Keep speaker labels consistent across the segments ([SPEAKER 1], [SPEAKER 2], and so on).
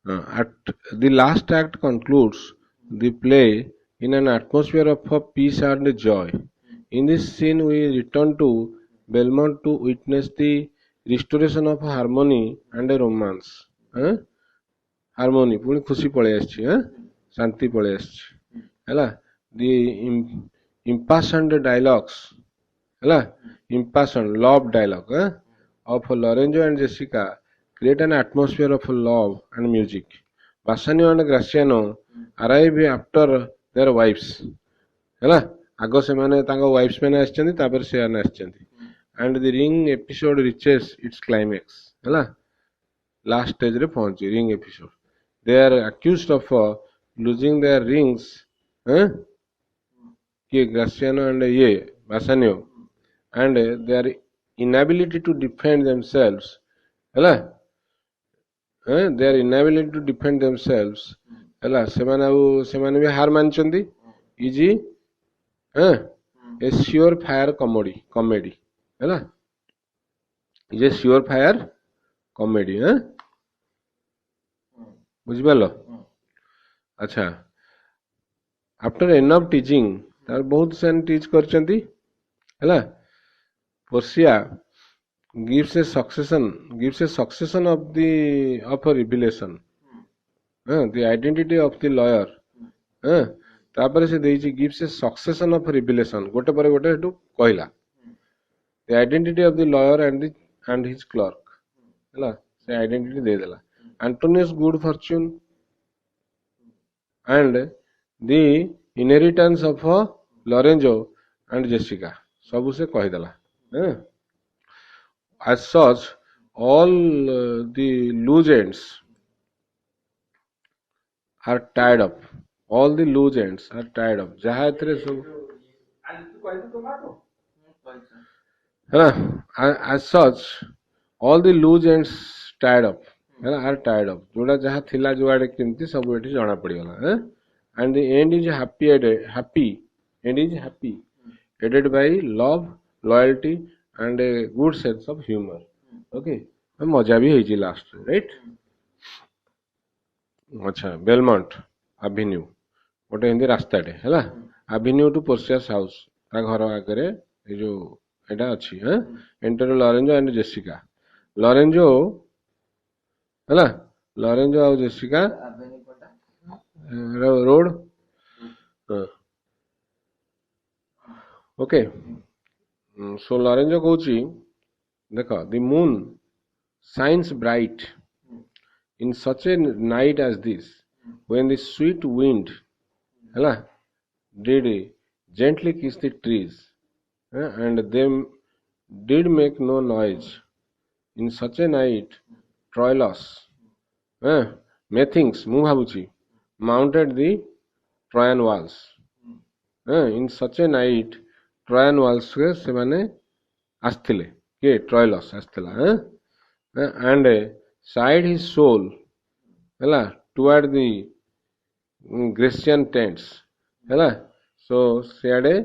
[SPEAKER 1] At the last act concludes the play in an atmosphere of peace and joy. In this scene, we return to Belmont to witness the restoration of harmony and a romance. Huh? Harmony, ପୁଣି ଖୁସି ପଳେଇ ଆସିଛି, ଶାନ୍ତି ପଳେଇ ଆସିଛି ହେଲା the impassioned dialogues ହେଲା impassioned love dialogue of Lorenzo and Jessica create an atmosphere of love and music. Bassanio and Graciano arrive after their wives ହେଲା ଆଗ ସେମାନେ ତାଙ୍କ ୱାଇଫ୍ସ ମାନେ ଆସିଛନ୍ତି ତାପରେ ସେମାନେ ଆସିଛନ୍ତି and the ring episode reaches its climax ହେଲା last stage ରେ ପହଞ୍ଚି ring episode. They are accused of losing their rings କିଏ Graciano and ଇଏ Bassanio and their inability to defend themselves ହେଲା their inability to defend themselves ହେଲା ସେମାନେ ବି ହାର ମାନିଛନ୍ତି easy a sure fire comedy ହେଲା is a sure fire comedy ବୁଝିପାରିଲ ଆଚ୍ଛା after enough teaching ତାର ବହୁତ ସେମାନେ ଟିଚ୍ କରିଛନ୍ତି ହେଲା Portia gives a succession of a revelation the identity of the lawyer ତାପରେ ସେ ଦେଇଛି gives a succession of revelation ଗୋଟେ ପରେ ଗୋଟେ ଏଠୁ କହିଲା the identity of the lawyer and his clerk ହେଲା ସେ identity ଦେଇଦେଲା Antonio's good fortune and the inheritance of Lorenzo and Jessica ସବୁ ସେ କହିଦେଲା as such all the loose ends are tied up ଯାହା ଏଥିରେ ସବୁ ହେଲା as such all the loose ends tied up ହେଲା are tied up ଯୋଉଟା ଯାହା ଥିଲା ଯୋଉଆଡେ କେମିତି ସବୁ ଏଠି ଜଣା ପଡିଗଲା and the end is happy aided by love loyalty and a good sense of humor okay ମଜା ବି ହେଇଛି ଲାଷ୍ଟ ରାଇଟ୍ ଆଚ୍ଛା ବେଲମଣ୍ଟ ଆଭିନ୍ୟୁ ଗୋଟେ ଏମିତି ରାସ୍ତାଟେ ହେଲା ଆଭିନ୍ୟୁ ଟୁ ପୋର୍ସିଆସ୍ ହାଉସ୍ ତା ଘର ଆଗରେ ଏଇ ଯୋଉ ଏଇଟା ଅଛି ଏଣ୍ଟର ଲରେଞ୍ଜୋ ଆଣ୍ଡ ଜେସିକା ଲରେଞ୍ଜୋ ହେଲା ଲରେଞ୍ଜୋ ଆଉ ଜେସିକା ରୋଡ ଓକେ ସୋ ଲରେଞ୍ଜୋ କହୁଛି ଦେଖ ଦି Moon shines bright in such a night as this when the sweet wind ହେଲା did gently kiss the trees and them did make no noise in such a night Troilus methinks ମୁଁ ଭାବୁଛି mounted the Trojan walls in such a night Trojan walls ରେ ସେମାନେ ଆସିଥିଲେ କିଏ Troilus ଆସିଥିଲା and side his soul ହେଲା toward the Grecian tents ହେଲା so ସିଆଡେ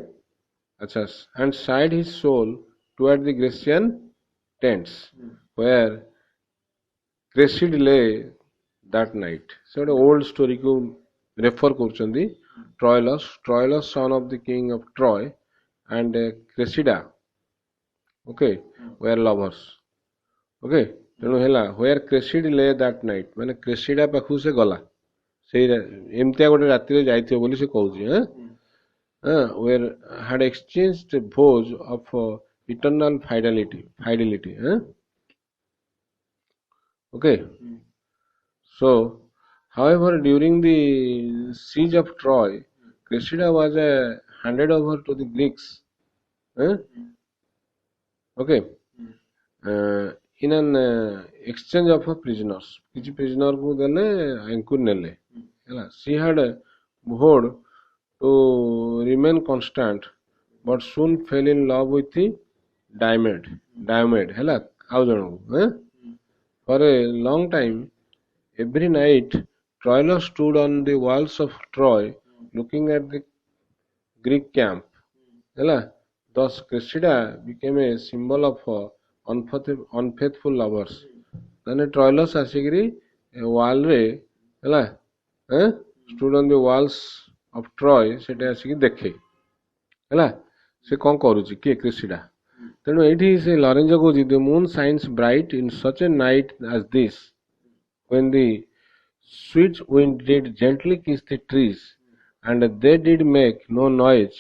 [SPEAKER 1] ଆଚ୍ଛା and side his soul toward the Grecian tents where Cressid lay that night ସେ ଗୋଟେ old story କୁ refer କରୁଛନ୍ତି Troilus son of the king of Troy and Cressida okay were lovers okay ତେଣୁ ହେଲା where Cressid lay that night ମାନେ କ୍ରେସିଡା ପାଖକୁ ସେ ଗଲା ସେଇ ଏମିତିଆ ଗୋଟେ ରାତିରେ ଯାଇଥିବ ବୋଲି ସେ କହୁଛି where had exchanged vows of eternal fidelity okay so however during the siege of Troy Cressida was handed over to the Greeks okay in an exchange of prisoners କିଛି prisoner କୁ ଦେଲେ ଆଙ୍କୁ ନେଲେ ହେଲା she had vowed to remain constant but soon fell in love with the Diomed ହେଲା ଆଉ ଜଣକୁ for a long time every night Troilus stood on the walls of Troy looking at the Greek camp ହେଲା thus Cressida became a symbol of unfaithful lovers ମାନେ ଟ୍ରଏଲସ୍ ଆସିକିରି wall ରେ ହେଲା stood on the walls of Troy ସେଠି ଆସିକି ଦେଖେ ହେଲା ସେ କ'ଣ କରୁଛି କିଏ କ୍ରିସିଡା ତେଣୁ ଏଇଠି ସେ ଲରେଞ୍ଜ କହୁଛି the moon shines bright in such a night as this when the sweet wind did gently kiss the trees and they did make no noise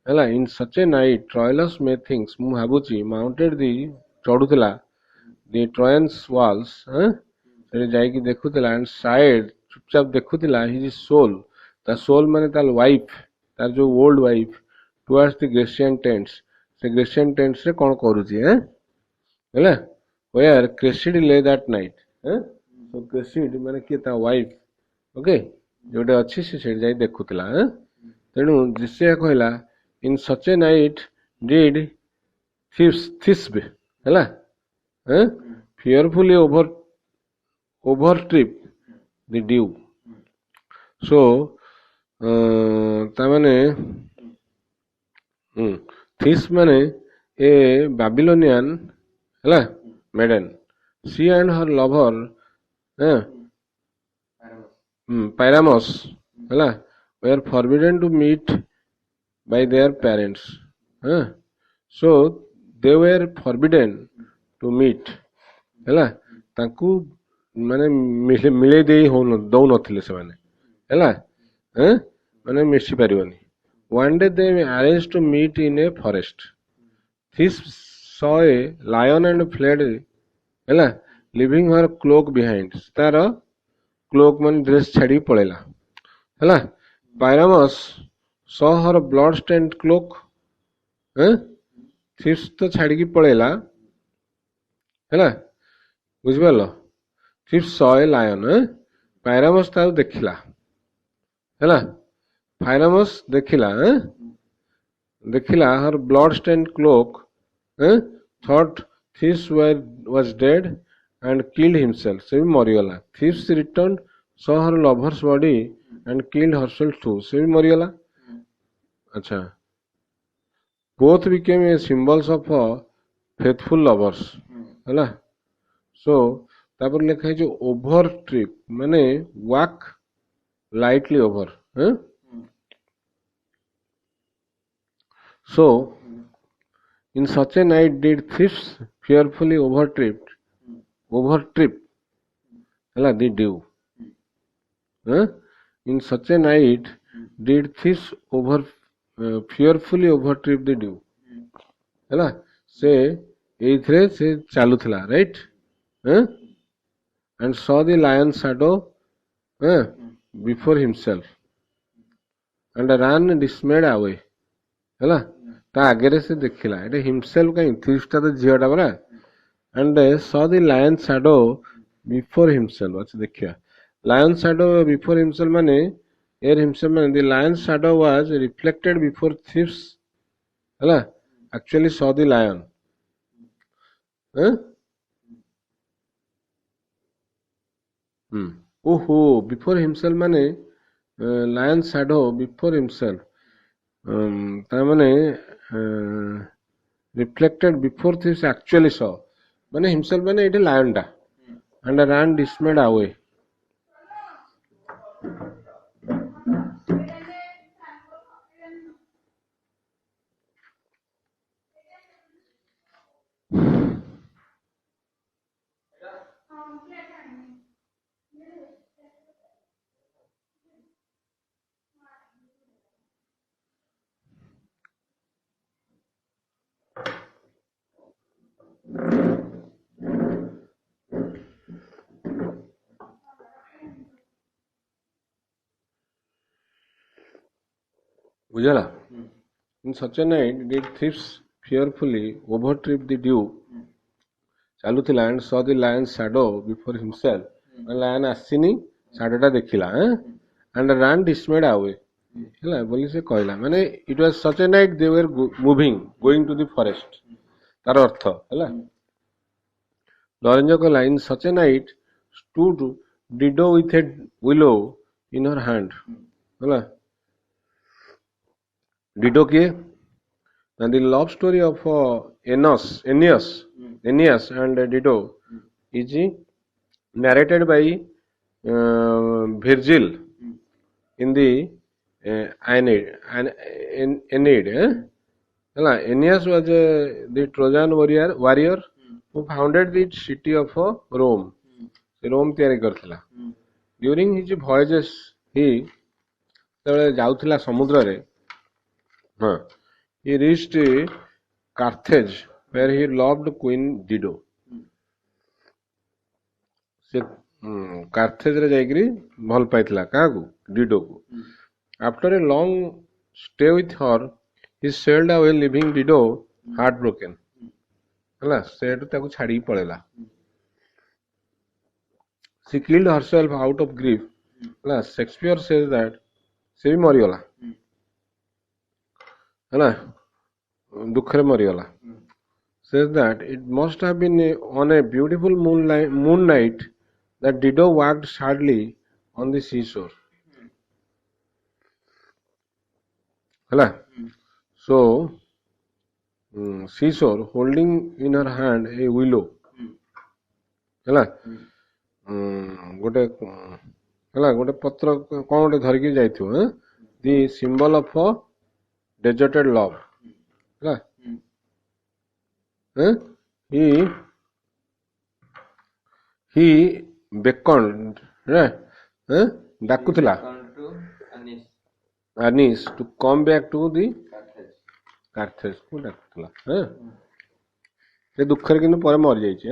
[SPEAKER 1] ହେଲା in such a night Troilus methinks ମୁଁ ଭାବୁଛି mounted the ଚଢୁଥିଲା the Trojan's walls ସେଠି ଯାଇକି ଦେଖୁଥିଲା and sighed ଚୁପଚାପ ଦେଖୁଥିଲା his soul ତା soul ମାନେ ତା wife ତାର ଯୋଉ old wife towards the Grecian tents ସେ Grecian tents ରେ କ'ଣ କରୁଛି ହେଲା where Cressida lay that night so Cressida ମାନେ କିଏ ତା wife ଓକେ ଯୋଉଟା ଅଛି ସେ ସେଠି ଯାଇ ଦେଖୁଥିଲା ତେଣୁ ଜିସିଆ କହିଲା in such a night did Thisbe ହେଲା fearfully overtrip the dew so ତାମାନେ This ମାନେ a Babylonian ହେଲା maiden she and her lover Pyramus ହେଲା were forbidden to meet by their parents so they were forbidden to meet ହେଲା ତାଙ୍କୁ ମାନେ ମିଳେଇ ଦେଇ ଦଉନଥିଲେ ସେମାନେ ହେଲା ମାନେ ମିଶି ପାରିବନି one day they arranged to meet in a forest This saw a lion and fled ହେଲା leaving her cloak behind ତାର cloak ମାନେ ଡ୍ରେସ ଛାଡି ପଳେଇଲା ହେଲା Pyramus saw her blood stained cloak Thieves ତ ଛାଡିକି ପଳେଇଲା ହେଲା ବୁଝିପାରିଲ Thieves saw a lion Pyramus ତାକୁ ଦେଖିଲା ହେଲା Pyramus ଦେଖିଲା her blood stained cloak thought Thieves was dead and killed himself ସେ ବି ମରିଗଲା Thieves returned saw her lover's body and killed herself too ସେ ବି ମରିଗଲା ଆଚ୍ଛା both became a symbols of faithful lovers ହେଲା so ତାପରେ ଲେଖା ହେଇଛି over trip ମାନେ walk lightly over so in such a night did thieves fearfully overtrip ହେଲା the dew in such a night did thieves fearfully overtrip the dew ହେଲା ସେ ଏଇଥିରେ ସେ ଚାଲୁଥିଲା right and saw the lion's shadow before himself and ran dismayed away ହେଲା ତା ଆଗରେ ସେ ଦେଖିଲା ଏଟା himself କାହିଁ thieves ଟା ତ ଝିଅଟା ପରା and saw the lion's shadow before himself ଆଚ୍ଛା ଦେଖିବା lion's shadow before himself ମାନେ himself ମାନେ the lion's shadow was reflected before thieves ହେଲା actually saw the lion before himself ମାନେ lion's shadow before himself ତା ମାନେ reflected before thieves actually saw ମାନେ himself ମାନେ ଏଇଠି lion ଟା and ran dismayed away ବୁଝିଲା in such a night did thieves fearfully overtrip the dew ଚାଲୁଥିଲା and saw the lion's shadow before himself lion ଆସିନି shadow ଟା ଦେଖିଲା and ran dismayed away ହେଲା ବୋଲି ସେ କହିଲା ମାନେ it was such a night they were going to the forest ତାର ଅର୍ଥ ହେଲା ଲରେଞ୍ଜ କହିଲା in such a night stood Dido with a willow in her hand ହେଲା Dido କିଏ and the love story of Aeneas and Dido is narrated by Virgil in the Aeneid. Aeneas was the Trojan warrior who founded the city of Rome. Rome ତିଆରି କରିଥିଲା. During his voyages he ଯେତେବେଳେ ଯାଉଥିଲା ସମୁଦ୍ରରେ he reached Carthage where he loved Queen Dido. ସେ କାର୍ଥେଜରେ ଯାଇକରି ଭଲ ପାଇଥିଲା କାହାକୁ ଡିଡୋକୁ. After a long stay with her he sailed away leaving Dido heartbroken. ହେଲା ସେଠୁ ତାକୁ ଛାଡ଼ିକି ପଳେଇଲା. She killed herself out of grief. ହେଲା Shakespeare says that ସେ ବି ମରିଗଲା ହେଲା ଦୁଃଖରେ ମରିଗଲା. Says that it must have been on a beautiful moon night that Dido walked sadly on the seashore. Hello? So, seashore holding in her hand a willow. Hello? ଗୋଟେ ପତ୍ର କ'ଣ ଗୋଟେ ଧରିକି ଯାଇଥିବ the symbol of a deserted love. ହେଲା he beckoned ଡାକୁଥିଲା Anis to come back to the Carthage କୁ ଡାକୁଥିଲା. ସେ ଦୁଃଖରେ କିନ୍ତୁ ପରେ ମରିଯାଇଛି.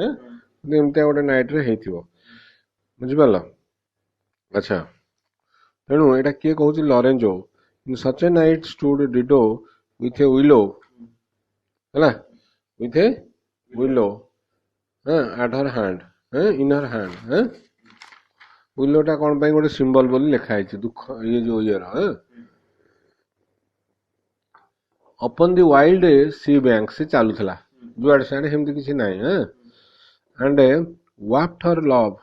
[SPEAKER 1] ଏମିତିଆ ଗୋଟେ ନାଇଟରେ ହେଇଥିବ ବୁଝିପାରିଲ. ଆଚ୍ଛା ତେଣୁ ଏଇଟା କିଏ କହୁଛି ଲରେଞ୍ଜୋ. In such a night stood Dido with a willow ହେଲା with a willow at her hand in her hand. willow ଟା କ'ଣ ପାଇଁ ଗୋଟେ ସିମ୍ବଲ ବୋଲି ଲେଖା ହେଇଛି ଦୁଃଖ ଇଏ ଯୋଉ ଇଏର. Upon the wild sea bank ସେ ଚାଲୁଥିଲା ଯୁଆଡେ ସିଆଡେ ସେମିତି କିଛି ନାହିଁ. and waft her love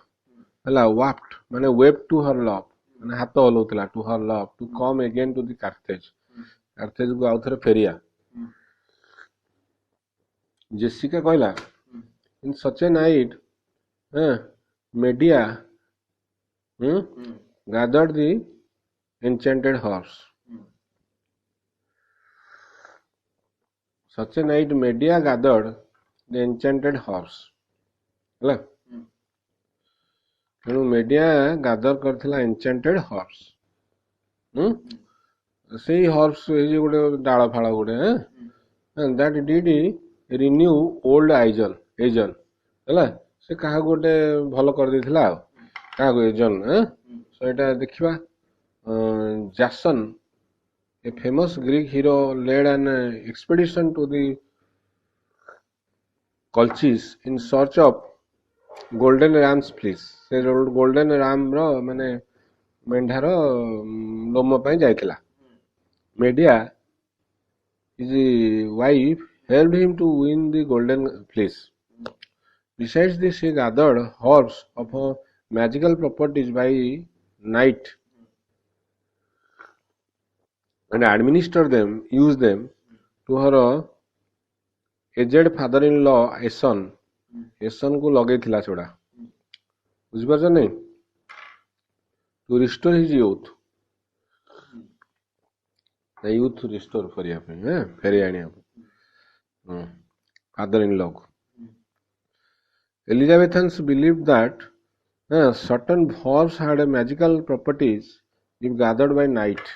[SPEAKER 1] ହେଲା waft ମାନେ wave to her love ମାନେ ହାତ ହଲଉଥିଲା to her love to come again to the Carthage. Carthage କୁ ଆଉ ଥରେ ଫେରିଆ. ଜେସିକା କହିଲା in such a night Medea gathered the enchanted horse. Such a night Medea gathered the enchanted horse. ହେଲା ତେଣୁ media ଗାଦର କରିଥିଲା enchanted horse. ସେଇ ହର୍ସ ଏଇ ଯେ ଗୋଟେ ଡାଳ ଫାଳ ଗୋଟେ that did renew old Aegon ହେଲା ସେ କାହାକୁ ଗୋଟେ ଭଲ କରିଦେଇଥିଲା ଆଉ କାହାକୁ ଏଜନ୍. ଏଇଟା ଦେଖିବା Jason a famous Greek hero led an expedition to the Colchis in search of golden ram's fleece. ସେ golden ram ର ମାନେ ମେଣ୍ଢାର ଲୋମ ପାଇଁ ଯାଇଥିଲା. Medea his wife helped him to win the golden fleece. Besides this he gathered herbs of magical properties by night and administered them, used them to her aged father-in-law Aeson. Aeson କୁ ଲଗେଇଥିଲା ସେଗୁଡ଼ା ବୁଝିପାରୁଛ ନାଇଁ to restore his youth. youth restore କରିବା ପାଇଁ ଫେରି ଆଣିବା ପାଇଁ father-in-law କୁ. Elizabethans believed that certain herbs had magical properties if gathered by night.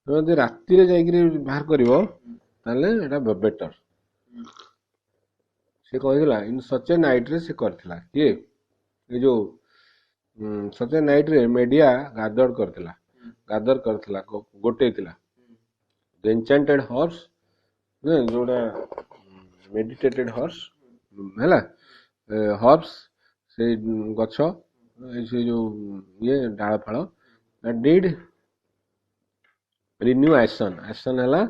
[SPEAKER 1] ଯଦି ରାତିରେ ଯାଇକିରି ବାହାର କରିବ ତାହେଲେ ଏଟା ବେଟର. ସେ କହିଥିଲା ଇନ୍ ସଚ୍ ଏ ନାଇଟରେ ସେ କରିଥିଲା କିଏ ଏ ଯୋଉ ସଚ୍ ଏ ନାଇଟରେ ମେଡିଆ ଗାଦର କରିଥିଲା ଗୋଟେଇଥିଲା the enchanted horse ଯୋଉଟା meditated horse ହେଲା herbs ସେ ଗଛ ସେ ଯୋଉ ଇଏ ଡାଳ ଫାଳ that did renew Aeson ହେଲା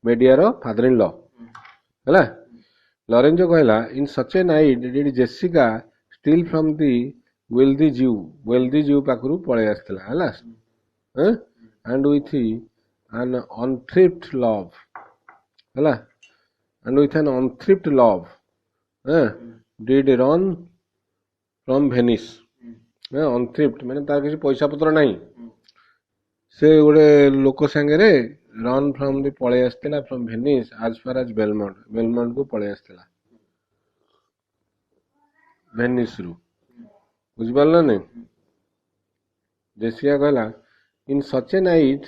[SPEAKER 1] ମେଡିଆର ଫାଦର ଇନ୍ ଲ ହେଲା. ଲରେଞ୍ଜୋ କହିଲା in such a night did Jessica steal from the wealthy Jew ପାଖରୁ ପଳେଇ ଆସିଥିଲା ହେଲା and with an unthrift love ହେଲା and with an unthrift love did run from Venice ଅନଥ୍ରିଫ୍ଟ ମାନେ ତାର କିଛି ପଇସା ପତ୍ର ନାହିଁ। ସେ ଗୋଟେ ଲୋକ ସାଙ୍ଗରେ ରନ୍ ଫ୍ରମ୍ ଦି ପଳେଇ ଆସିଥିଲା ଫ୍ରମ୍ ଭେନିସ୍ ଆଜ୍ ଫାର୍ ଆଜ୍ ବେଲମଣ୍ଟ, ବେଲମଣ୍ଟକୁ ପଳେଇ ଆସିଥିଲା ଭେନିସ୍ରୁ। ବୁଝିପାରିଲ ନାଇଁ? ଜେସିକା କହିଲା in such a night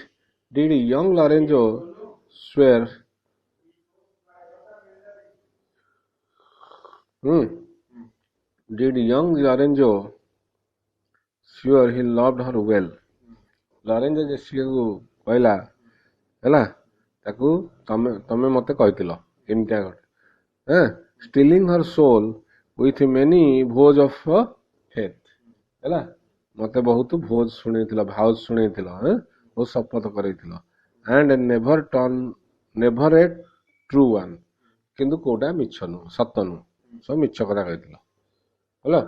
[SPEAKER 1] did young Lorenzo swear Did young Lorenzo swear he loved her well? Lorenzo ଜେସିକାକୁ କହିଲା ହେଲା ତାକୁ ତମେ ତମେ ମତେ କହିଥିଲ ଏମିତିଆ ଗୋଟେ stealing her soul with many vows of faith ହେଲା ମତେ ବହୁତ ଭୋଜ ଶୁଣେଇଥିଲ ଭାଉଜ ଶୁଣେଇଥିଲ ବହୁତ ଶପଥ କରେଇଥିଲ and never a true one କିନ୍ତୁ କୋଉଟା ମିଛ ନୁହଁ ସତ ନୁହଁ ସବୁ ମିଛ କଥା କହିଥିଲ ହେଲା।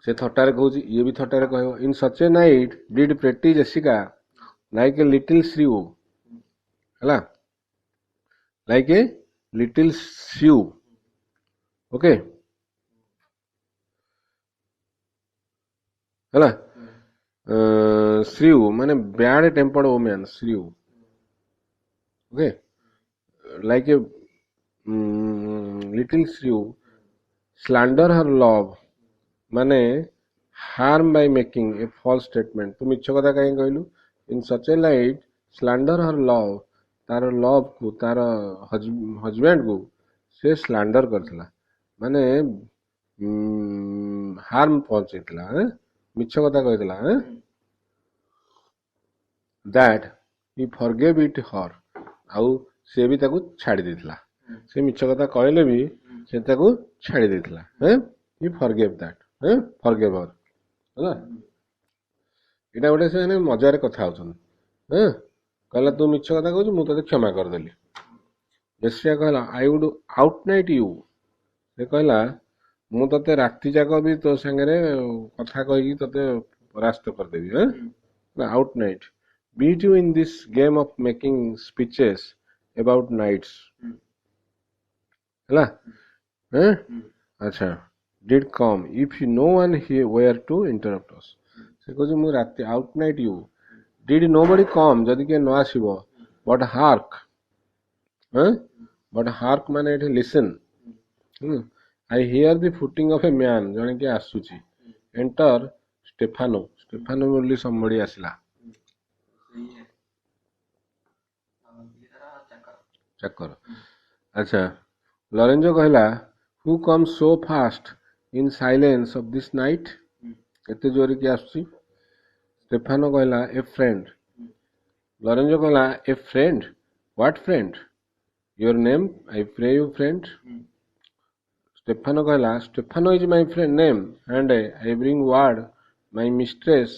[SPEAKER 1] ସେ ଥଟାରେ କହୁଛି ଇଏ ବି ଥଟାରେ କହିବ in such a night did pretty Jessica like a little shrew ହେଲା like a little shrew okay ହେଲା ଶ୍ରୀଉ ମାନେ bad tempered woman shrew okay like a little shrew slander her love ମାନେ harm by making a false statement ତୁ ମିଛ କଥା କାହିଁକି କହିଲୁ in such a light slander her love ତାର ଲଭ୍କୁ ତାର ହଜବ୍ୟାଣ୍ଡକୁ ସେ ସ୍ଲାଣ୍ଡର କରିଥିଲା ମାନେ ହାର୍ମ ପହଞ୍ଚେଇଥିଲା ମିଛ କଥା କହିଥିଲା ଦ୍ୟାଟ୍ ହି ଫରଗେଭ୍ ଇଟ୍ ହର୍ ଆଉ ସେ ବି ତାକୁ ଛାଡ଼ି ଦେଇଥିଲା ସେ ମିଛ କଥା କହିଲେ ବି ସେ ତାକୁ ଛାଡ଼ି ଦେଇଥିଲା ହି ଫରଗେଭ୍ ଦ୍ୟାଟ୍ ଫରଗେଭ୍ ହର୍ ହେଲା ଏଇଟା ଗୋଟେ ସେମାନେ ମଜାରେ କଥା ହଉଛନ୍ତି କହିଲା ତୁ ମିଛ କଥା କହୁଛୁ ମୁଁ ତତେ କ୍ଷମା କରିଦେଲି। ଜେସିକା କହିଲା I would out night you ସେ କହିଲା ମୁଁ ତତେ ରାତି ଯାକ ବି ତୋ ସାଙ୍ଗରେ କଥା କହିକି ତତେ ପରାସ୍ତ କରିଦେବି out night beat you in this game of making speeches about nights ହେଲା ଆଚ୍ଛା did come if no one here were to interrupt us ସେ କହୁଛି ମୁଁ ରାତି out night you did nobody come ଯଦି କିଏ ନ ଆସିବ but hark ମାନେ ଏଠି listen I hear the footing of a man ଜଣେ କିଏ ଆସୁଛି enter ଷ୍ଟେଫାନୋ ବୋଲି somebody ଆସିଲା ଚାକର ଆଚ୍ଛା ଲରେଞ୍ଜୋ କହିଲା who comes so fast in silence of this night ଏତେ ଜୋରେ କିଏ ଆସୁଛି ଷ୍ଟେଫାନୋ କହିଲା a friend ଲରେଞ୍ଜୋ କହିଲା a friend what friend your name I pray you friend ଷ୍ଟେଫାନୋ କହିଲା ଷ୍ଟେଫାନୋ is my friend name and I bring word my mistress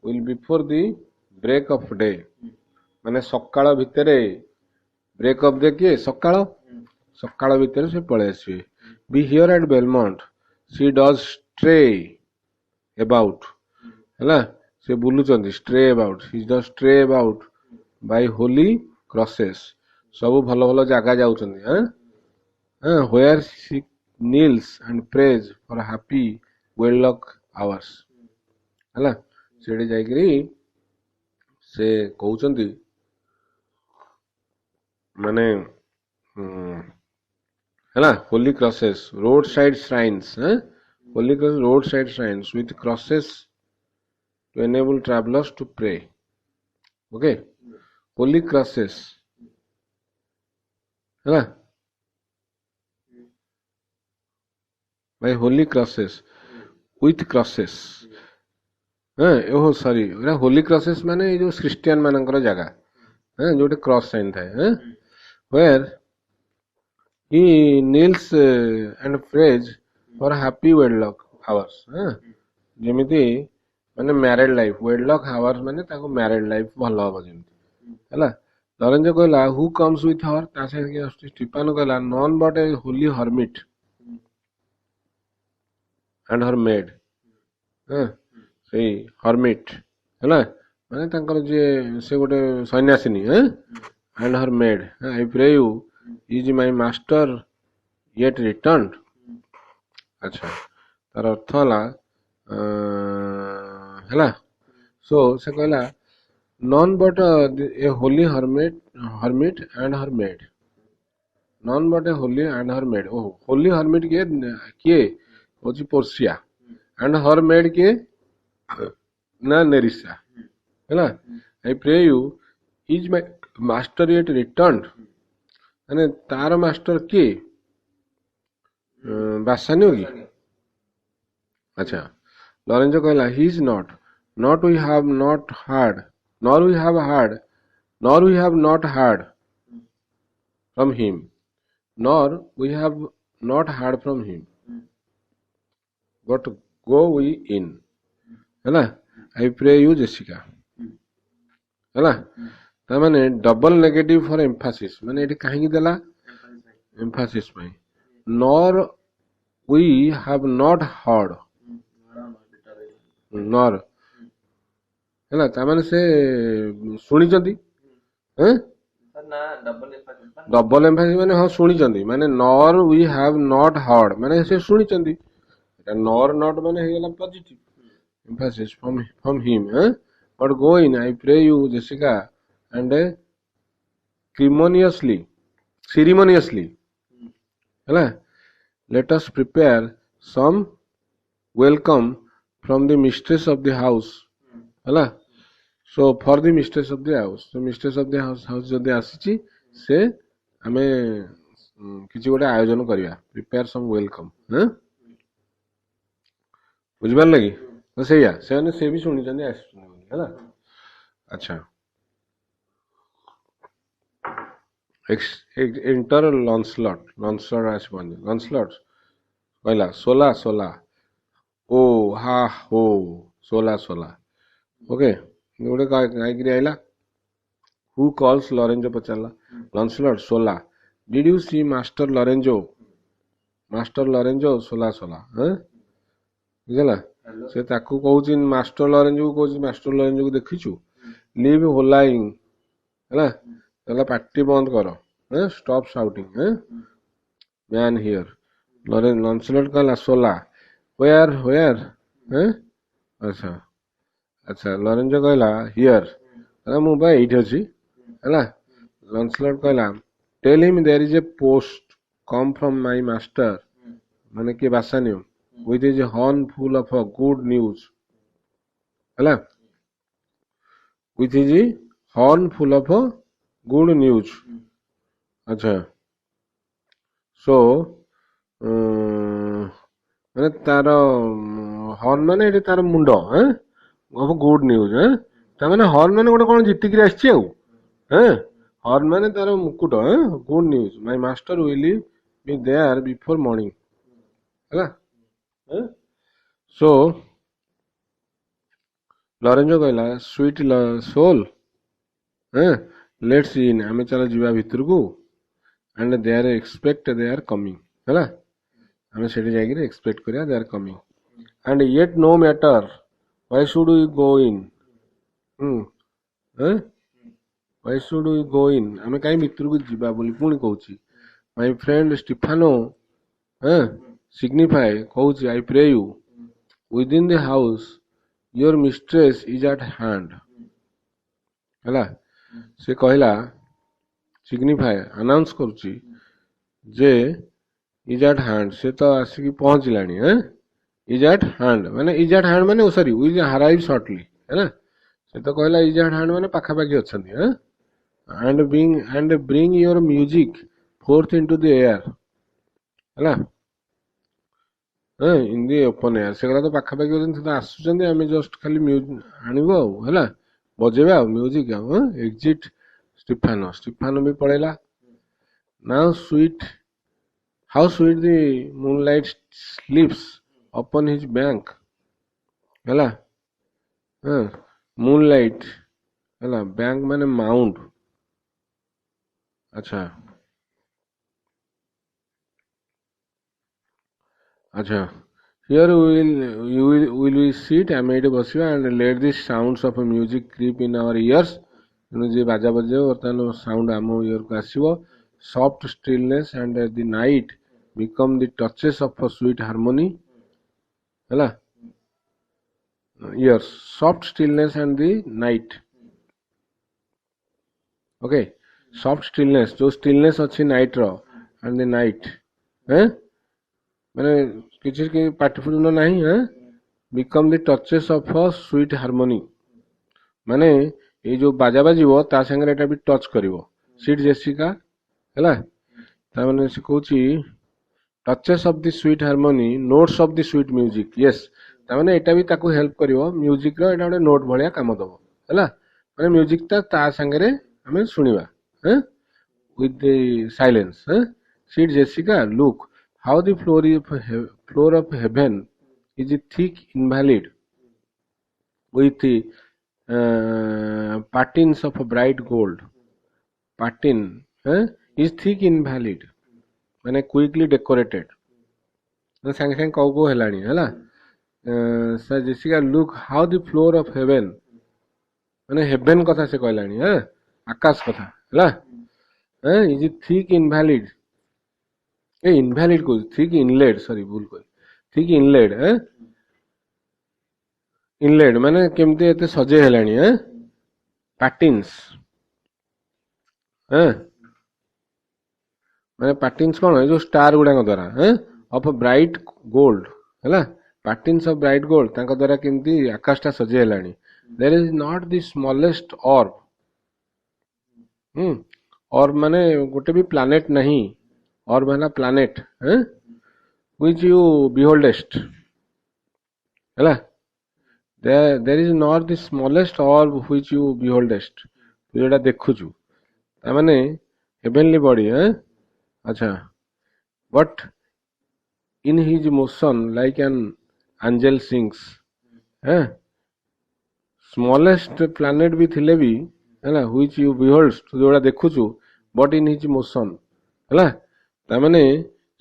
[SPEAKER 1] will before the break of day ମାନେ ସକାଳ ଭିତରେ ବ୍ରେକ୍ ଅଫ୍ ଦେ କିଏ ସକାଳ ଭିତରେ ସେ ପଳେଇ ଆସିବେ be here at Belmont she doth stray about ହେଲା ସେ ବୁଲୁଛନ୍ତି stray about he doth stray about by holy crosses ସବୁ ଭଲ ଭଲ ଜାଗା ଯାଉଛନ୍ତି where she kneels and prays for happy wedlock hours ହେଲା ସେଠି ଯାଇକିରି ସେ କହୁଛନ୍ତି ମାନେ ହେଲା holy crosses roadside shrines holy cross roadside shrines with crosses to enable travelers to pray okay holy crosses ହେଲା by holy crosses with crosses ସରି ଏଟା holy crosses ମାନେ ଏଇ ଯୋଉ ଖ୍ରୀଷ୍ଟିଆନ ମାନଙ୍କର ଜାଗା ଯୋଉଠି କ୍ରସ୍ ସାଇନ୍ ଥାଏ where he kneels and prays for happy wedlock hours ଯେମିତି ମାନେ ମ୍ୟାରେଡ୍ ଲାଇଫ୍ wedlock hours ମାନେ ତାଙ୍କ ମ୍ୟାରେଡ୍ ଲାଇଫ୍ ଭଲ ହବ ଯେମିତି ହେଲା ଲରେଞ୍ଜୋ କହିଲା who comes with her ତା ସାଙ୍ଗେ କିଏ ଆସୁଛି ଷ୍ଟିଫାନୋ କହିଲା none but a holy hermit and her maid ସେଇ hermit ହେଲା ମାନେ ତାଙ୍କର ଯିଏ ସେ ଗୋଟେ ସନ୍ନ୍ୟାସିନୀ and her maid I pray you is my master yet returned ଆଚ୍ଛା तार अर्थ है सो से कहला non but A Holi hermit and her made non but A Holi and her made oh Holi hermit किए होची पोर्सिया एंड हर मेड किए ना नेरिसा है I pray you is my master yet return माने तार मास्टर किए बासानी होगी अच्छा लॉरेंजो कहला he is not we have not heard nor we have heard nor we have not heard from him nor we have not heard from him but go we in है ना आई pray you Jessica है ना तार double negative for Mphasis माने ये कहीं देला emphasis nor we have not heard nor है ना तार से शुणी डबल एम्फासिस माने हाँ शुणी माने nor we have not heard माने से शुणी नॉर नॉट माने हो गला positive emphasis from him but go in I pray you Jessica and ceremoniously है let us prepare some welcome from the mistress of the house है so for the mistress of the house तो mistress of the house जदि आसी से आमे किसी गोटे आयोजन करिया प्रिपेयर सम वेलकम हैं बुझबार लगी तो सैया से भी शुणी है ना अच्छा इंटर लॉन्सलॉट आसपन लॉन्सलॉट कहला सोला सोला ओ हा हो सोला सोला ओके गोटे गायक आइला हु कॉल्स लॉरेंजो पचारला Launcelot sola did you see master Lorenzo sola sola बुझला से ताकू कहूची मास्टर लॉरेंजो को कहूची मास्टर लॉरेंजो को देखिछु लीव होलाइंग है चला पार्टी बंद कर स्टॉप शाउटिंग मैन हियर लॉन्सलॉट कहला सोला वेयर अच्छा अच्छा लॉरेंजो कहला हियर मु बा एठी अछि है लॉन्सलॉट कहला tell him there is a post come from my master माने के बासानियो with his horn full of good news है with his horn full of good news अच्छा so माने तार हॉर्न माने एटी तार मुंड ऑफ गुड न्यूज तार हॉर्न माने गोटे कौन जीतिक आसी हॉर्न माने तार मुकुट good news my master will be there before morning है सो लॉरेंजो कहला स्वीट सोल लेट्स इन आमे चलो जीवा भीतर को and they are expect they are coming है आमे सेठी जाई एक्सपेक्ट करिया they are coming and yet no matter why should we go in why should we go इन आमे काई भीतर को जीवा बोली पुणी कहूची माय फ्रेंड स्टीफानो signify कहूची I pray you within the house your mistress is at hand है से कहला सिग्निफाई अनाउंस करुची जे इज एट हैंड से तो आसिक पहुंचलानी इज एट हैंड माने इज एट हैंड माने सॉरी विल अराइव शॉर्टली है से तो कहला इज एट हैंड माने पाखा पाखी अछंती and bring your music forth into the air है इन दी ओपन एयर से तो पाखापाखि अच्छे तो आसुच्च आम जस्ट खाली आणव है बजेबा म्यूजिक एक्जिट स्टीफानो भी पड़ेगा now sweet how sweet the moonlight sleeps upon his bank है मूनलाइट है बैंक माने माउंट अच्छा अच्छा हियर will we sit आम ये बसवा and let this sounds of music creep in our ears जे बाजा बजे बर्तमान साउंड आम इयर को आसो soft stillness and the night become the touches of sweet harmony ହେଲା ears, soft stillness and the night. Okay, soft stillness, जो stillness अच्छी night रो and the night, हैं मैंने किसी की पार्टिकुलर नहीं है, become the touches of a sweet harmony, माने ये जो बाजा बाजिबो ता संगे एटा भी टच करिवो सीट जेसिका हैला ता माने से कहूची touches of the sweet harmony, notes of the sweet music, yes ता माने एटा भी ताको हेल्प करिवो म्यूजिक रो एटा गोटे नोट भलिया काम दबो हैला माने म्यूजिक ता संगे हमें सुनिबा हैं with the silence, seat Jessica look how the floor of haven is thick invalid with patins of bright gold, patin is thick invalid माने क्विकली डेकोरेटेड सागे सागे कौ कौ हेलानी हैला sir Jessica look how the floor of haven माने haven कथा से कहलानी है आकाश कथा हैला is thick invalid A invalid को थिक इनलेड सॉरी भूल कोई थिक इनलेड इनलेड माने केमते एते सजे हेलानी पैटिन्स माने पैटिन्स कौन है जो स्टार गुडा द्वारा ऑफ ब्राइट गोल्ड हैला पैटिन्स ऑफ ब्राइट गोल्ड तांका द्वारा केमती आकाशटा सजे हेलानी there is not the smallest orb और माने गोटे भी प्लैनेट नहीं और माना प्लैनेट व्हिच यू बिहोल्डेस्ट हैला there is not the smallest orb which you beholdest तू जेटा देखुछु ता माने हेवनली बॉडी अच्छा but in his motion like an angel sings smallest planet भी थिले भी हैला व्हिच यू बिहोल्ड्स तू जोड़ा देखुछु बट इन हिज मोशन हैला ता माने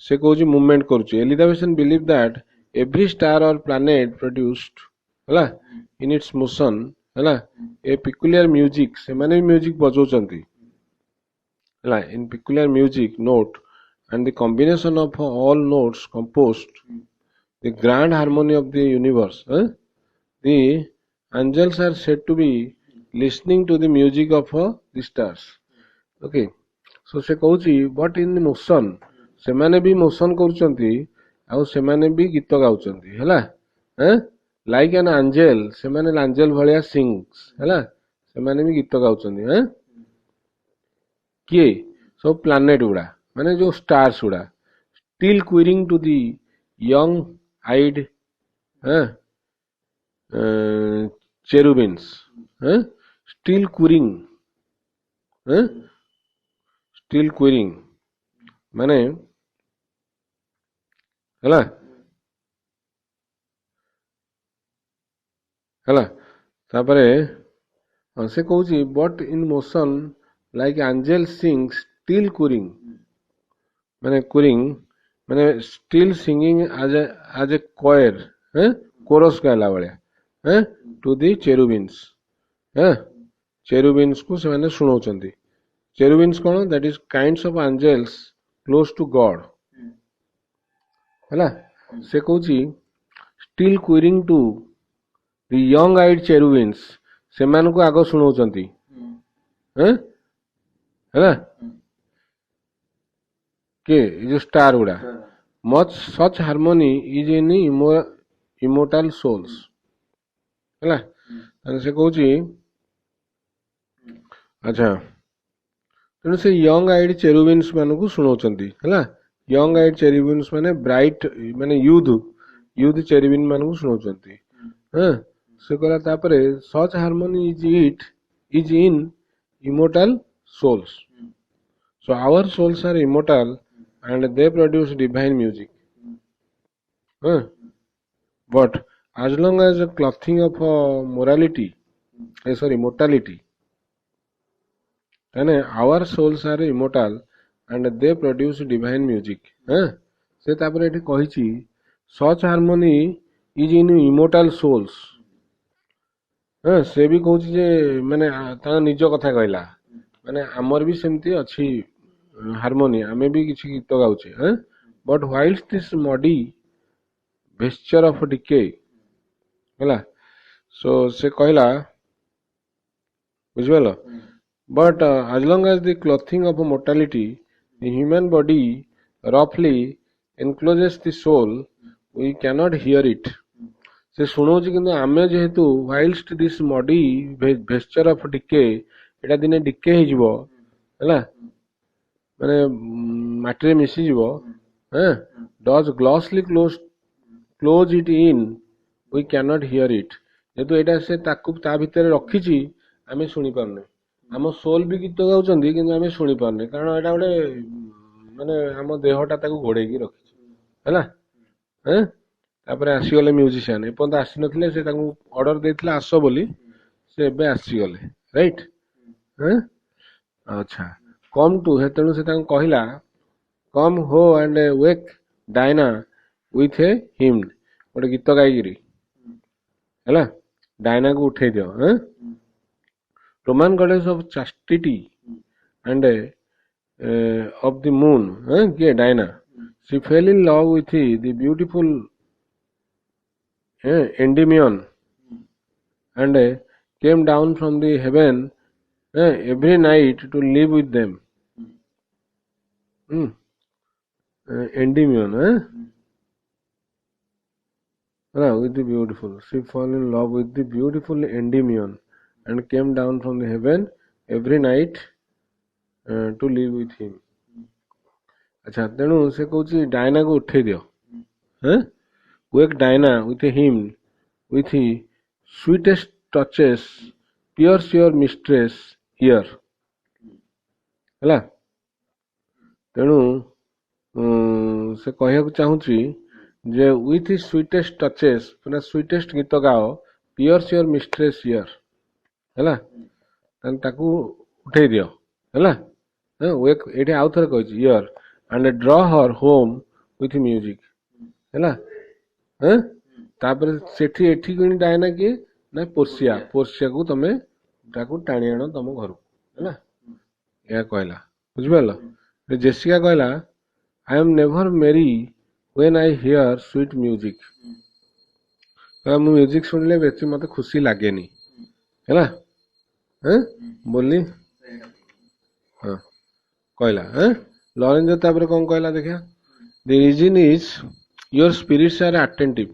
[SPEAKER 1] से कहूची मूवमेंट करूची Elizabethan believe that every star or planet produced हैला इन इट्स मोशन हैला ए पिकुलियर म्यूजिक से माने music बजौचंती in peculiar music note and the combination of all notes composed the grand harmony of the universe. The angels are said to be listening to the music of the stars. Okay, so se कहूची but in motion semane भी motion करूचंती आउ semane भी गीत गाउचंती हैला like an angel semane angel भलिया sings हैला semane भी गीत गाउचंती किए सब प्लैनेट गुड़ा माने जो स्टार्स गुड़ा still quiring to the young eyed cherubins still quiring माने हैला हैला तापरे से कहूची but in motion like angel sings still cooing माने still singing as a choir chorus कहला भलिया to the cherubins cherubins को से माने सुनौचंती cherubins कौन that is kinds of angels close to God हैला से कहूची still querying to the young eyed cherubins से मान को आगो सुनौचंती है के जो स्टार गुड़ा much such harmony is in immortal souls है से कहूची अच्छा तेणु से यंग आइड चेरुबिन्स मान को शुणाउछंती है यंग आइड चेरुबिन्स माने ब्राइट माने यूथ चेरुबिन मान को शुणाउछंती से कहला तापरे such harmony is in immortal souls. So our souls are immortal and they produce divine music. But as long as a clothing of mortality, and our souls are immortal and they produce divine music. से तापर एठी कहिची such harmony is in immortal souls. से भी कहूँ जे माने निज कथा कहला माने आमर भी सेमती अच्छी हार्मोनी आमे भी किसी गीत गाउचे but whilst this body vesture of decay ହେଲା so ସେ କହିଲା ବୁଝିପାରିଲ but as long as the clothing of mortality the human body roughly encloses the soul we cannot hear it ସେ ଶୁଣଉଛି କିନ୍ତୁ ଆମେ ଯେହେତୁ whilst this body vesture of decay ଏଇଟା ଦିନେ ଡିକେ ହେଇଯିବ ହେଲା ମାନେ ମାଟିରେ ମିଶିଯିବ does glossly close it in we cannot hear it ଯେହେତୁ ଏଇଟା ସେ ତାକୁ ତା ଭିତରେ ରଖିଛି ଆମେ ଶୁଣିପାରୁନେ ଆମ ସୋଲ ବି ଗୀତ ଗାଉଛନ୍ତି କିନ୍ତୁ ଆମେ ଶୁଣିପାରୁନେ କାରଣ ଏଇଟା ଗୋଟେ ମାନେ ଆମ ଦେହଟା ତାକୁ ଘୋଡେଇକି ରଖିଛି ହେଲା ତାପରେ ଆସିଗଲେ ମ୍ୟୁଜିସିଆନ ଏପର୍ଯ୍ୟନ୍ତ ଆସିନଥିଲେ ସେ ତାଙ୍କୁ ଅର୍ଡର ଦେଇଥିଲେ ଆସ ବୋଲି ସେ ଏବେ ଆସିଗଲେ ରାଇଟ୍ ଆଚ୍ଛା କମ୍ ଟୁ ତେଣୁ ସେ ତାଙ୍କୁ କହିଲା come ho and wake Diana with a hymn ଗୋଟେ ଗୀତ ଗାଇକିରି ହେଲା ଡାଇନାକୁ ଉଠେଇ ଦିଅ Roman goddess of chastity and of the moon କିଏ Diana she fell in love with the beautiful Endymion and came down from the heaven every night to live with them. Endymion, with the beautiful. She fell in love with the beautiful Endymion and came down from the heaven every night to live with him. अच्छा तेणु से Cauchy Diana को उठे दियो wake Diana with a hymn, with the sweetest touches, pierce your mistress ear. ହେଲା ତେଣୁ ସେ କହିବାକୁ ଚାହୁଁଛି ଯେ with sweetest touches ପୁରା sweetest ଗୀତ ଗାଅ pierce your mistress ear ହେଲା ତାକୁ ଉଠେଇ ଦିଅ ହେଲା wake ଏଠି ଆଉ ଥରେ କହିଛି ear and draw her home with music ହେଲା ତାପରେ ସେଠି ଏଠି କିଣି ଡାଇନା କିଏ ନା ପୋର୍ସିଆକୁ ତମେ ତାକୁ ଟାଣି ଆଣ ତମ ଘରକୁ ହେଲା ଏହା କହିଲା ବୁଝିପାରିଲ ଜେସିକା କହିଲା I am never merry when I hear sweet music ମୁଁ ମ୍ୟୁଜିକ ଶୁଣିଲେ ବେଶୀ ମତେ ଖୁସି ଲାଗେନି ହେଲା ବୋଲି ହଁ କହିଲା ଲରେଞ୍ଜ ତାପରେ କଣ କହିଲା ଦେଖିଆ the reason is your spirits are attentive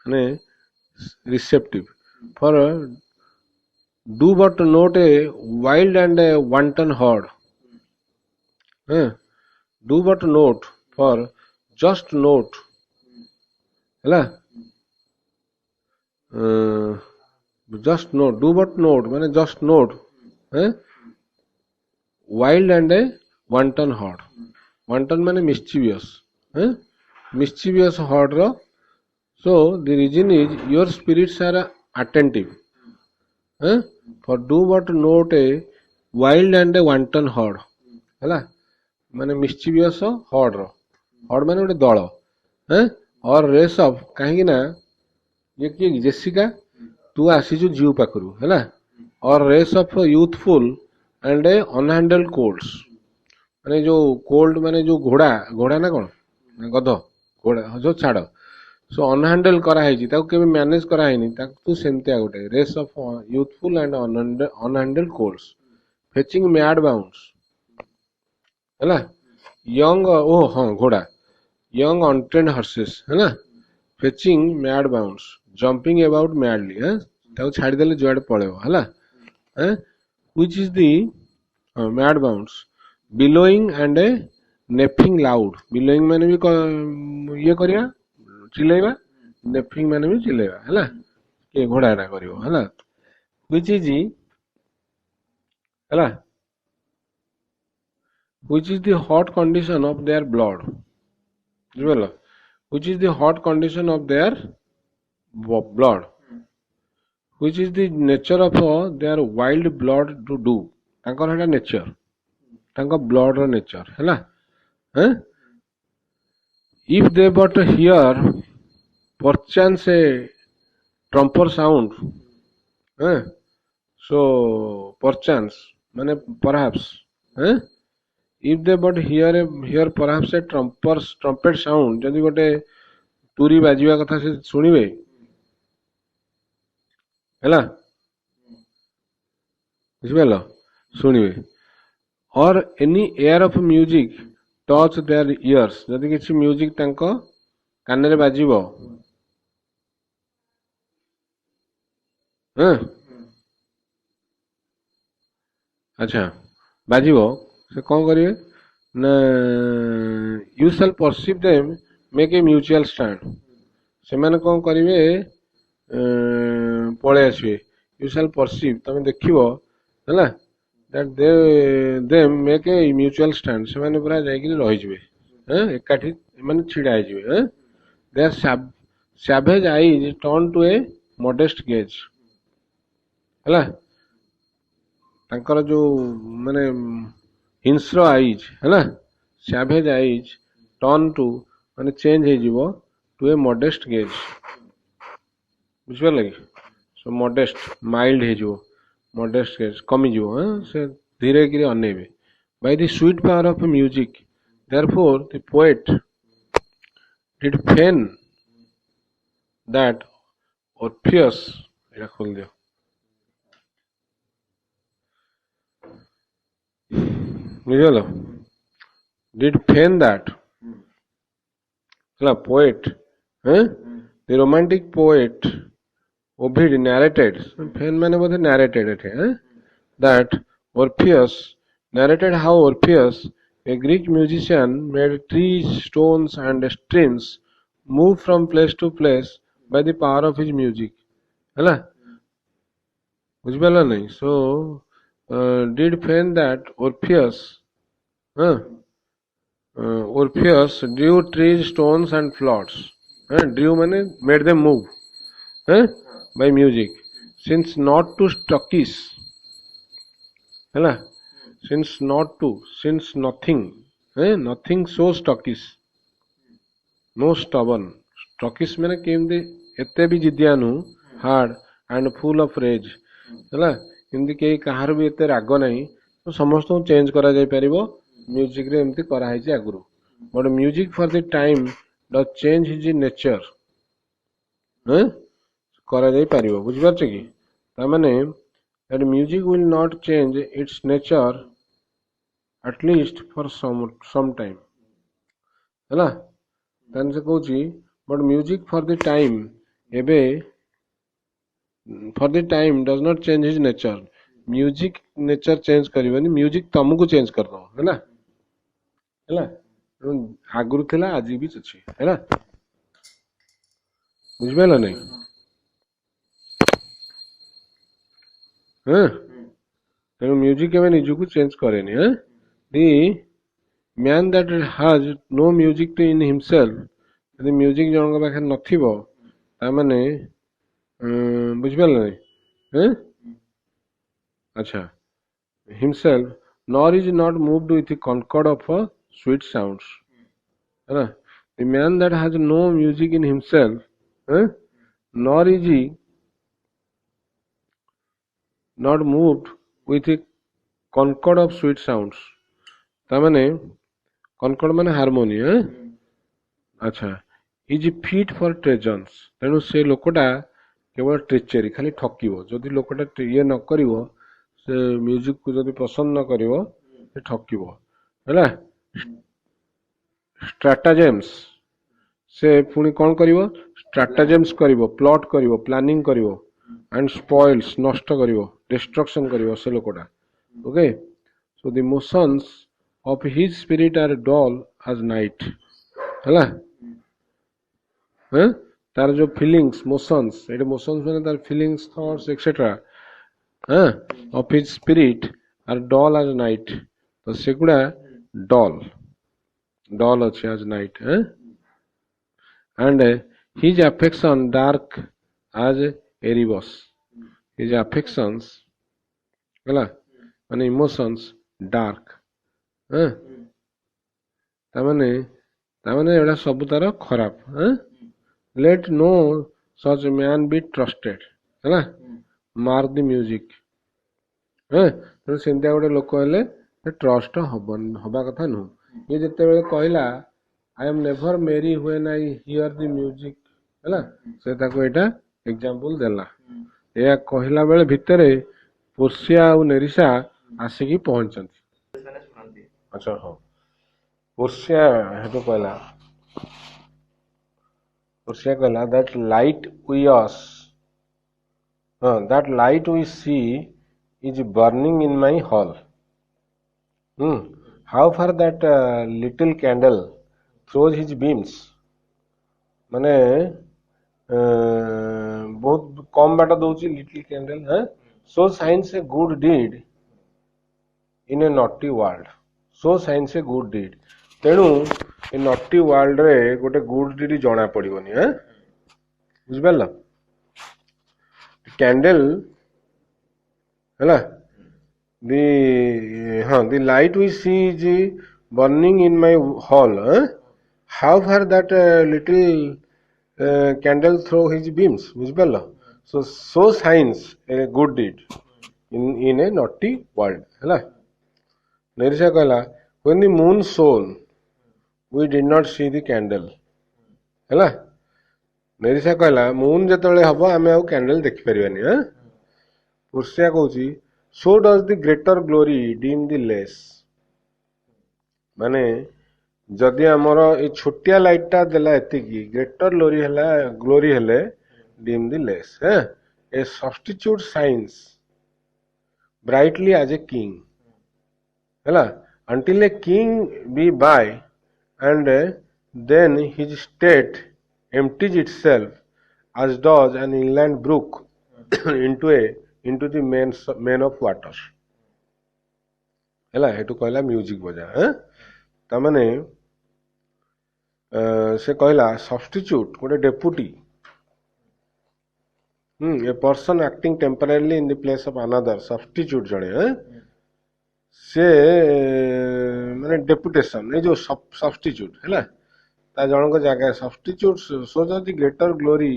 [SPEAKER 1] and receptive for do but note a wild and a wanton horde do but note for just note ହେଲା just note do but note माने just note wild and a wanton horde wanton माने mischievous mischievous horde so the reason is your spirits are attentive for do but note a wild and a wanton horde ହେଲା ମାନେ mischievous horde ମାନେ ଗୋଟେ ଦଳ or race of କାହିଁକି ନା ଇଏ କିଏ ଜେସିକା ତୁ ଆସିଛୁ ଜିଉ ପାଖରୁ ହେଲା or race of youthful and a unhandled colts ମାନେ ଯୋଉ କୋଲ୍ଡ ମାନେ ଯୋଉ ଘୋଡା ନା କଣ ଗଧ ଘୋଡା ଯୋଉ ଛାଡ ସୋ ଅନହ୍ୟାଣ୍ଡେଲ କରାହେଇଛି ତାକୁ କେବେ ମ୍ୟାନେଜ କରାହେଇନି ତାକୁ ସେମିତିଆ ଗୋଟେ race of youthful and unhandled colts fetching mad bounds ହେଲା ୟଙ୍ଗ ହଁ ଘୋଡା ୟଙ୍ଗ ଅନଟ୍ରେନ୍ଡ ହର୍ସେସ୍ ହେଲା fetching mad bounds jumping about madly ତାକୁ ଛାଡିଦେଲେ ଯୁଆଡେ ପଳେଇବ ହେଲା which is the mad bounds bellowing and ନେଫିଂ ଲାଉଡ ବିଲୋଇଂ ମାନେ ବି ଇଏ କରିବା ଚିଲେଇବା ନେଫିଂ ମାନେ ବି ଚିଲେଇବା ହେଲା କିଏ ଘୋଡାଟା କରିବ ହେଲା which is ହେଲା which is the hot condition of their blood ବୁଝିପାରିଲ which is the hot condition of their blood which is the nature of their wild blood to do ତାଙ୍କର ହେଲା ନେଚର ତାଙ୍କ ବ୍ଲଡ ର ନେଚର ହେଲା if they but hear perchance a trumper sound so perchance ମାନେ perhaps if they but hear perhaps a trumpet sound ଯଦି ଗୋଟେ तुरी बाजिबा कथा से सुनिबे हैला बुझिपाल शुणिबे और any air of music touch their ears जदि किसी म्यूजिक तांको कान रे बाजिबो हाँ अच्छा बाजिबो से कौन करिवे ना you shall perceive them make a mutual stand से माने कौन करिवे पळे आसिबे यू शैल परसीव तमे देखिबो हैला that they make a mutual stand से माने पूरा जाई कि रहि जिवे हैं एकाठी माने छिडा आइ जिवे हैं they are savage eyes turn to a modest gaze हैला तांकर जो माने हिंस्र आईज हैला savage eyes turn to माने चेंज हे जिवो टू ए modest gaze बुझिबा लागि सो modest mild हे जिवो modest gaze कमी जिवो हैं से धीरे धीरे अनेबे by the sweet power of music therefore the poet did feign that Orpheus एटा खोल दियो बुझिगलो did feign that ହେଲା poet the romantic poet Ovid narrated feign माने बोधे narrated एठे that Orpheus narrated how Orpheus a Greek musician made trees stones and streams move from place to place by the power of his music हैला बुझिपाला नहीं so did feign that Orpheus drew trees stones and floods drew माने made them move by music since not to stockies हैला since nothing nothing so stockies no stubborn stockies माने केमदे एते भी जिद्दियानु hard and full of rage हैला एमती के कहार भी एते राग नहीं तो समस्त चेंज करा जाय परिबो म्यूजिक रे एमती करा है जे आगुरु but music for the time the change his nature करा जाय परिबो बुझ पाछ की ता माने that music will not change its nature at least for some time हैला तन से कहूची but music for the time एबे for the time does not change his nature music nature change करबनी म्यूजिक तुमको चेंज कर दो हैला हैला आगुरु थिला आज भी अछि हैला बुझबेला नहीं तेणु म्यूजिक एवं निजको change करेनि the man that has no music to in himself यदि म्यूजिक जनक पाखे नथिबो ता माने बुझबेला नहीं अच्छा himself nor is not moved with the concord of sweet sounds है the man that has no music in himself nor is he not moved with the concord of sweet sounds ता माने concord माने harmony अच्छा is fit for ट्रेजन्स तेणु से लोकटा केवल ट्रेचेरी खाली ठकिबो जदि लोकटा ये न करिवो से म्यूजिक को जदि पसंद न करिवो से ठकिबो हैला स्ट्रैटेजेम्स से पुनी कोन करिवो स्ट्रैटेजेम्स करिवो प्लॉट करिवो प्लानिंग करिवो एंड स्पॉइल्स नष्ट करिवो डिस्ट्रक्शन करिवो से लोकटा okay so the motions of his spirit are dull as night हैला तार जो फीलिंग्स मोशंस एटे मोशंस माने तार feelings thoughts etcetera of his spirit are dull as night तो सेगुडा डल अछि as night and his affection dark as Erebus his affections हैला माने इमोशंस डार्क तामाने एडा सब तार खराब let no such man be trusted हैला मार्क द म्यूजिक तो सेंतिया गोटे लोक हेले ट्रस्ट हबा कथा नु ये जते बेले कहला I am never merry when I hear the music ହେଲା ସେ ତାକୁ ଏଇଟା ଏକ୍ଜାମ୍ପଲ ଦେଲା ଏହା କହିଲା ବେଳେ ଭିତରେ ପୋର୍ସିଆ ଆଉ ନେରିସା ଆସିକି ପହଞ୍ଚନ୍ତି ଆଚ୍ଛା ହଉ ପୋର୍ସିଆ ହେଠୁ କହିଲା that light we see is burning in my hall. How far that little candle throws his beams? ମାନେ ବହୁତ କମ ବାଟ ଦଉଛି little candle so shines a good deed in a naughty world. So shines a good deed. ତେଣୁ ଏ ନଟି ୱାର୍ଲଡରେ ଗୋଟେ good did ଜଣା ପଡିବନି ବୁଝିପାରିଲ କ୍ୟାଣ୍ଡେଲ ହେଲା the light we see is burning in my hall. How far that little candle throw his beams ବୁଝିପାରିଲ so shines a good deed in a naughty world ହେଲା ନେରିସା କହିଲା when the moon shone we did not see the candle ହେଲା ନେରିସା କହିଲା Moon ଯେତେବେଳେ ହବ ଆମେ ଆଉ candle ଦେଖିପାରିବାନି ପୋର୍ସିଆ କହୁଛି so does the greater glory dim the less ମାନେ ଯଦି ଆମର ଏଇ ଛୋଟିଆ ଲାଇଟଟା ଦେଲା ଏତିକି ଗ୍ରେଟର ଗ୍ଲୋରି ହେଲେ dim the less a substitute shines brightly as a king ହେଲା until a king be by and then his state empties itself as does an inland brook into the main of water ହେଲା ହେଠୁ କହିଲା music ବଜା ତାମାନେ ସେ କହିଲା substitute ଗୋଟେ deputy a person acting temporarily in the place of another substitute ଜଣେ ସେ ମାନେ ଡେପୁଟେସନ ଏ ଯୋଉ ସବଷ୍ଟିଚ୍ୟୁଟ ହେଲା ତା ଜଣଙ୍କ ଜାଗା substitute so the greater glory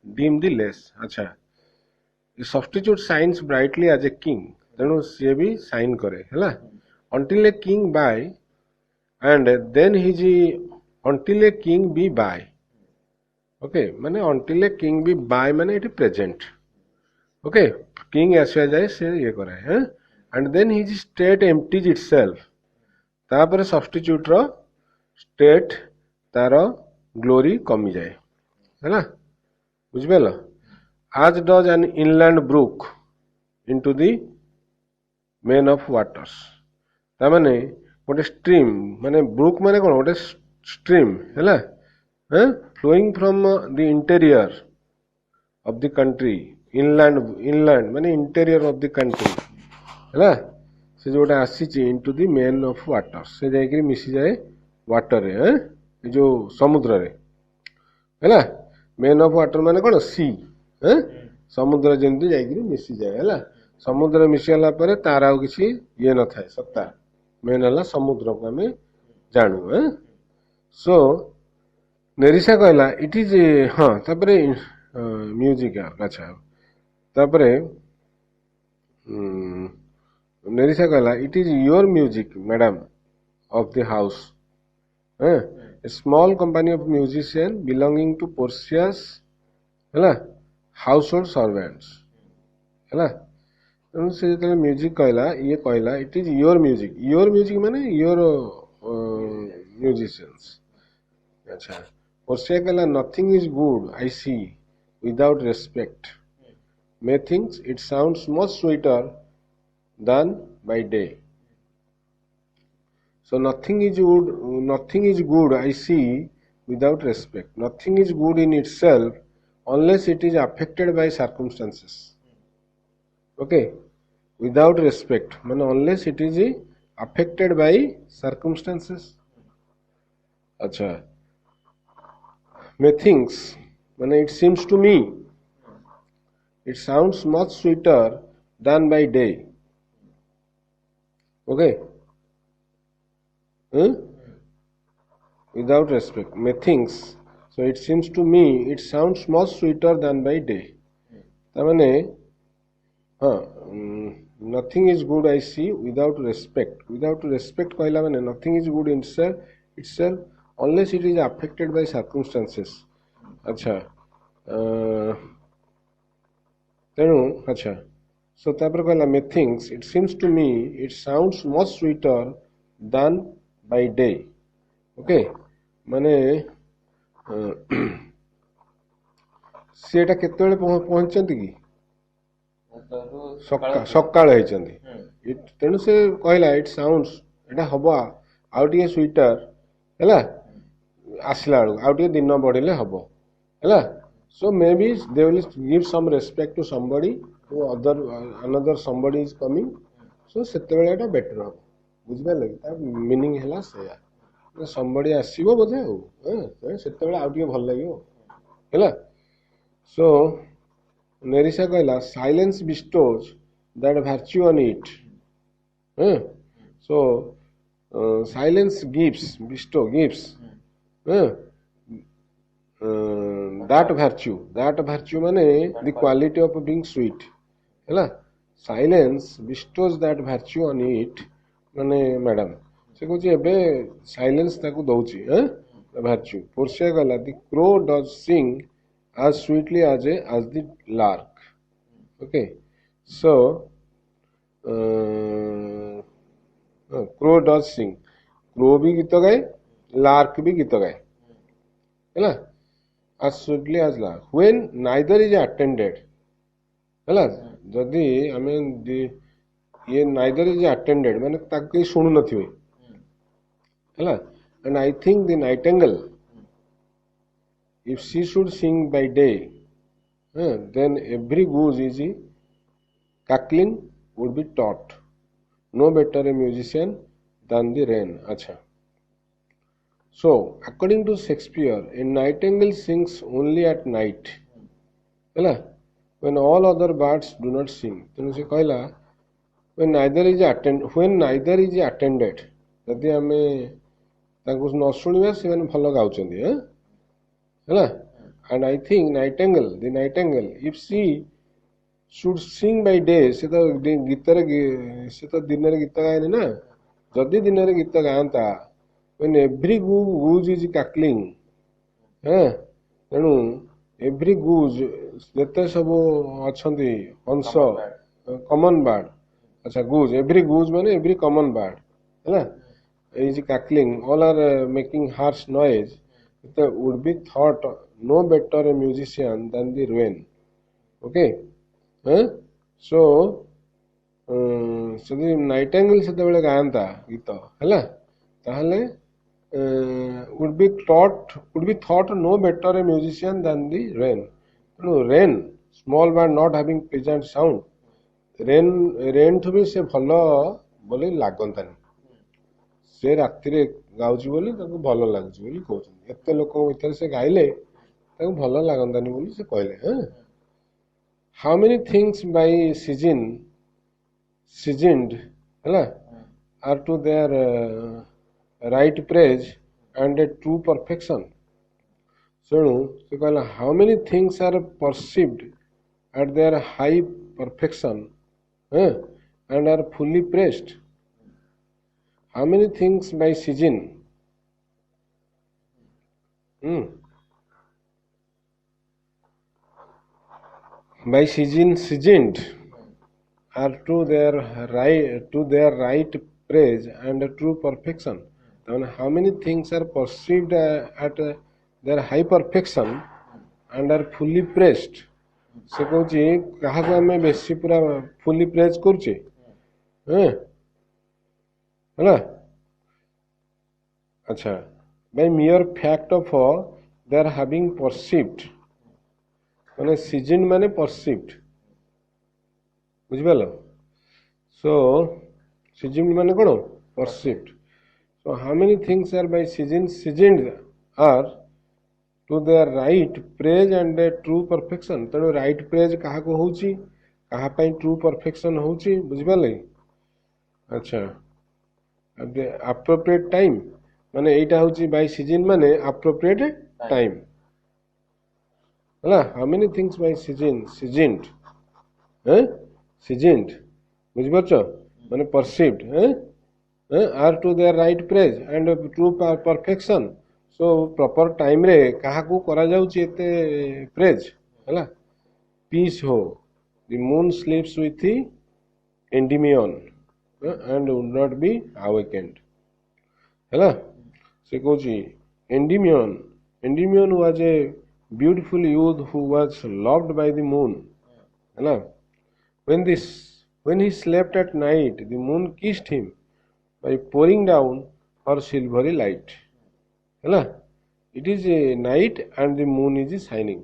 [SPEAKER 1] dim the less ଆଚ୍ଛା substitute shines brightly as a king ତେଣୁ ସିଏ ବି ସାଇନ୍ କରେ ହେଲା until a king by and then until a king be by okay ମାନେ until a king be by ମାନେ ଏଠି present okay king ଆସିବା ଯାଏ ସେ ଇଏ କରେ and then his state empties itself ତାପରେ ସବଷ୍ଟିଚ୍ୟୁଟ ର ଷ୍ଟେଟ ତାର ଗ୍ଲୋରି କମିଯାଏ ହେଲା ବୁଝିପାରିଲ as does an inland brook into the main of waters ତାମାନେ ଗୋଟେ ଷ୍ଟ୍ରିମ୍ ମାନେ ବ୍ରୁକ୍ ମାନେ କଣ ଗୋଟେ ଷ୍ଟ୍ରିମ୍ ହେଲା flowing from the interior of the country inland ମାନେ interior of the country ହେଲା ସେ ଯୋଉଟା ଆସିଛି into the main of waters ସେ ଯାଇକିରି ମିଶିଯାଏ ୱାଟରରେ ଏ ଯୋଉ ସମୁଦ୍ରରେ ହେଲା main of water ମାନେ କଣ ସି ସମୁଦ୍ର ଯେମିତି ଯାଇକିରି ମିଶିଯାଏ ହେଲା ସମୁଦ୍ର ମିଶିଗଲା ପରେ ତାର ଆଉ କିଛି ଇଏ ନଥାଏ ସତ୍ତା ମେନ୍ ହେଲା ସମୁଦ୍ରକୁ ଆମେ ଜାଣୁ ସୋ ନେରିସା କହିଲା ଇଟ୍ ଇଜ ତାପରେ ମ୍ୟୁଜିକ ଆଚ୍ଛା ତାପରେ ନେରିସା କହିଲା ଇଟ୍ is your music madam of the house a small company of musicians belonging to Portia's ହେଲା household servants ହେଲା ତେଣୁ ସେ ଯେତେବେଳେ ମ୍ୟୁଜିକ କହିଲା ଇଏ କହିଲା ଇଟ୍ ଇଜ ୟୋର ମ୍ୟୁଜିକ ମାନେ ୟୋର ମ୍ୟୁଜିସିଆନ୍ସ ଆଚ୍ଛା ପୋର୍ସିଆ କହିଲା Nothing is good I C without respect methinks it sounds much sweeter than by day so nothing is good I see without respect nothing is good in itself unless it is affected by circumstances okay without respect ମାନେ unless it is affected by circumstances acha methinks ମାନେ it seems to me it sounds much sweeter than by day okay without respect methinks so it seems to me it sounds much sweeter than by day ତାମାନେ nothing is good I see without respect କହିଲା ମାନେ nothing is good in itself unless it is affected by circumstances. अच्छा तेणु अच्छा so तापर कहला methinks it seems to me it sounds much sweeter than by day okay माने सीटा केतेबेले पहुंचती कि सकाळ होती तेणु से कहला इट साउंड्स एटा हम आउ टे स्वीटर है आसला बेलू आउ टे दिन बढ़े हम है so maybe they will give some respect to somebody to another somebody is coming so सेतेबेले Etah better हम बुझबे लगे ता मीनिंग हैला सेया somebody आसीबो बोधे हो सेतेबेले आउ टे भल लागियो हैला so नेरिसा कहला silence bestows that virtue on it so silence gives gives that virtue माने the quality of being sweet है silence bestows that virtue on it माने मैडम से कहूँ एबे silence ताकू दौची virtue पोर्शिया गला the crow does sing as sweetly as the lark okay so crow does sing crow भी गीत गाए lark भी गीत गाए है as sweetly as lark when neither is attended है जदि आमे ये neither is attended माने ताक कहीं सुनु नथिबे है and I think the nightingale if she should sing by day then every goose is cackling would be taught no better a musician than the wren अच्छा so according to Shakespeare a nightingale sings only at night है when all other birds do not sing तेणु से कहला when neither is attended जदि आमे तांको न सुनिबा से माने भलो गाउचंदी है and I think the nightingale if she should sing by day से तो दिन रे गीत गायने ना जदि दिन रे गीत गांता when every goose is cackling तेणु every goose जते सब अछंती हंस कॉमन बर्ड अच्छा goose every goose माने every common bird है is cackling all are making harsh noise it would be thought no better a musician than the wren okay so so the nightingale सेतेबेले गायंता गीत है ताहले would be thought no better a musician than the wren no wren small bird not having pleasant sound wren to be से भलो बोले लागंतानी से राति रे गाउची बोली ताको भलो लागुची बोली कहउछन एते लोक भीतर से गाइले ताको भलो लागंतानी बोली से कहले how many things by seasoned है are to their right praise and a true perfection सुनु से कहला how many things are perceived at their high perfection and are fully praised how many things by seasoned are to their right praise and true perfection then how many things are perceived at their high perfection and are fully praised से कहूँ क्या आम बेसी पूरा fully praise करुचे है अच्छा by mere fact of their having perceived माने seasoned माने perceived बुझिपाल so seasoned माने कौन perceived so how many things are by seasoned are to their right praise and true perfection तेणु right praise कहा को होची कहा पाई true perfection होची बुझिपाल अच्छा अब appropriate time माने एटा होची by season माने appropriate time है how many things by seasoned बुझिपारछ माने perceived are to their right praise and true perfection so proper time रे कहा को करा जाउची एते प्रेज हैला peace ho the moon sleeps with Endymion and would not be awakened हैला से कहूची Endymion was a beautiful youth who was loved by the moon हैला when he slept at night the moon kissed him by pouring down her silvery light हैला it is a night and the moon is shining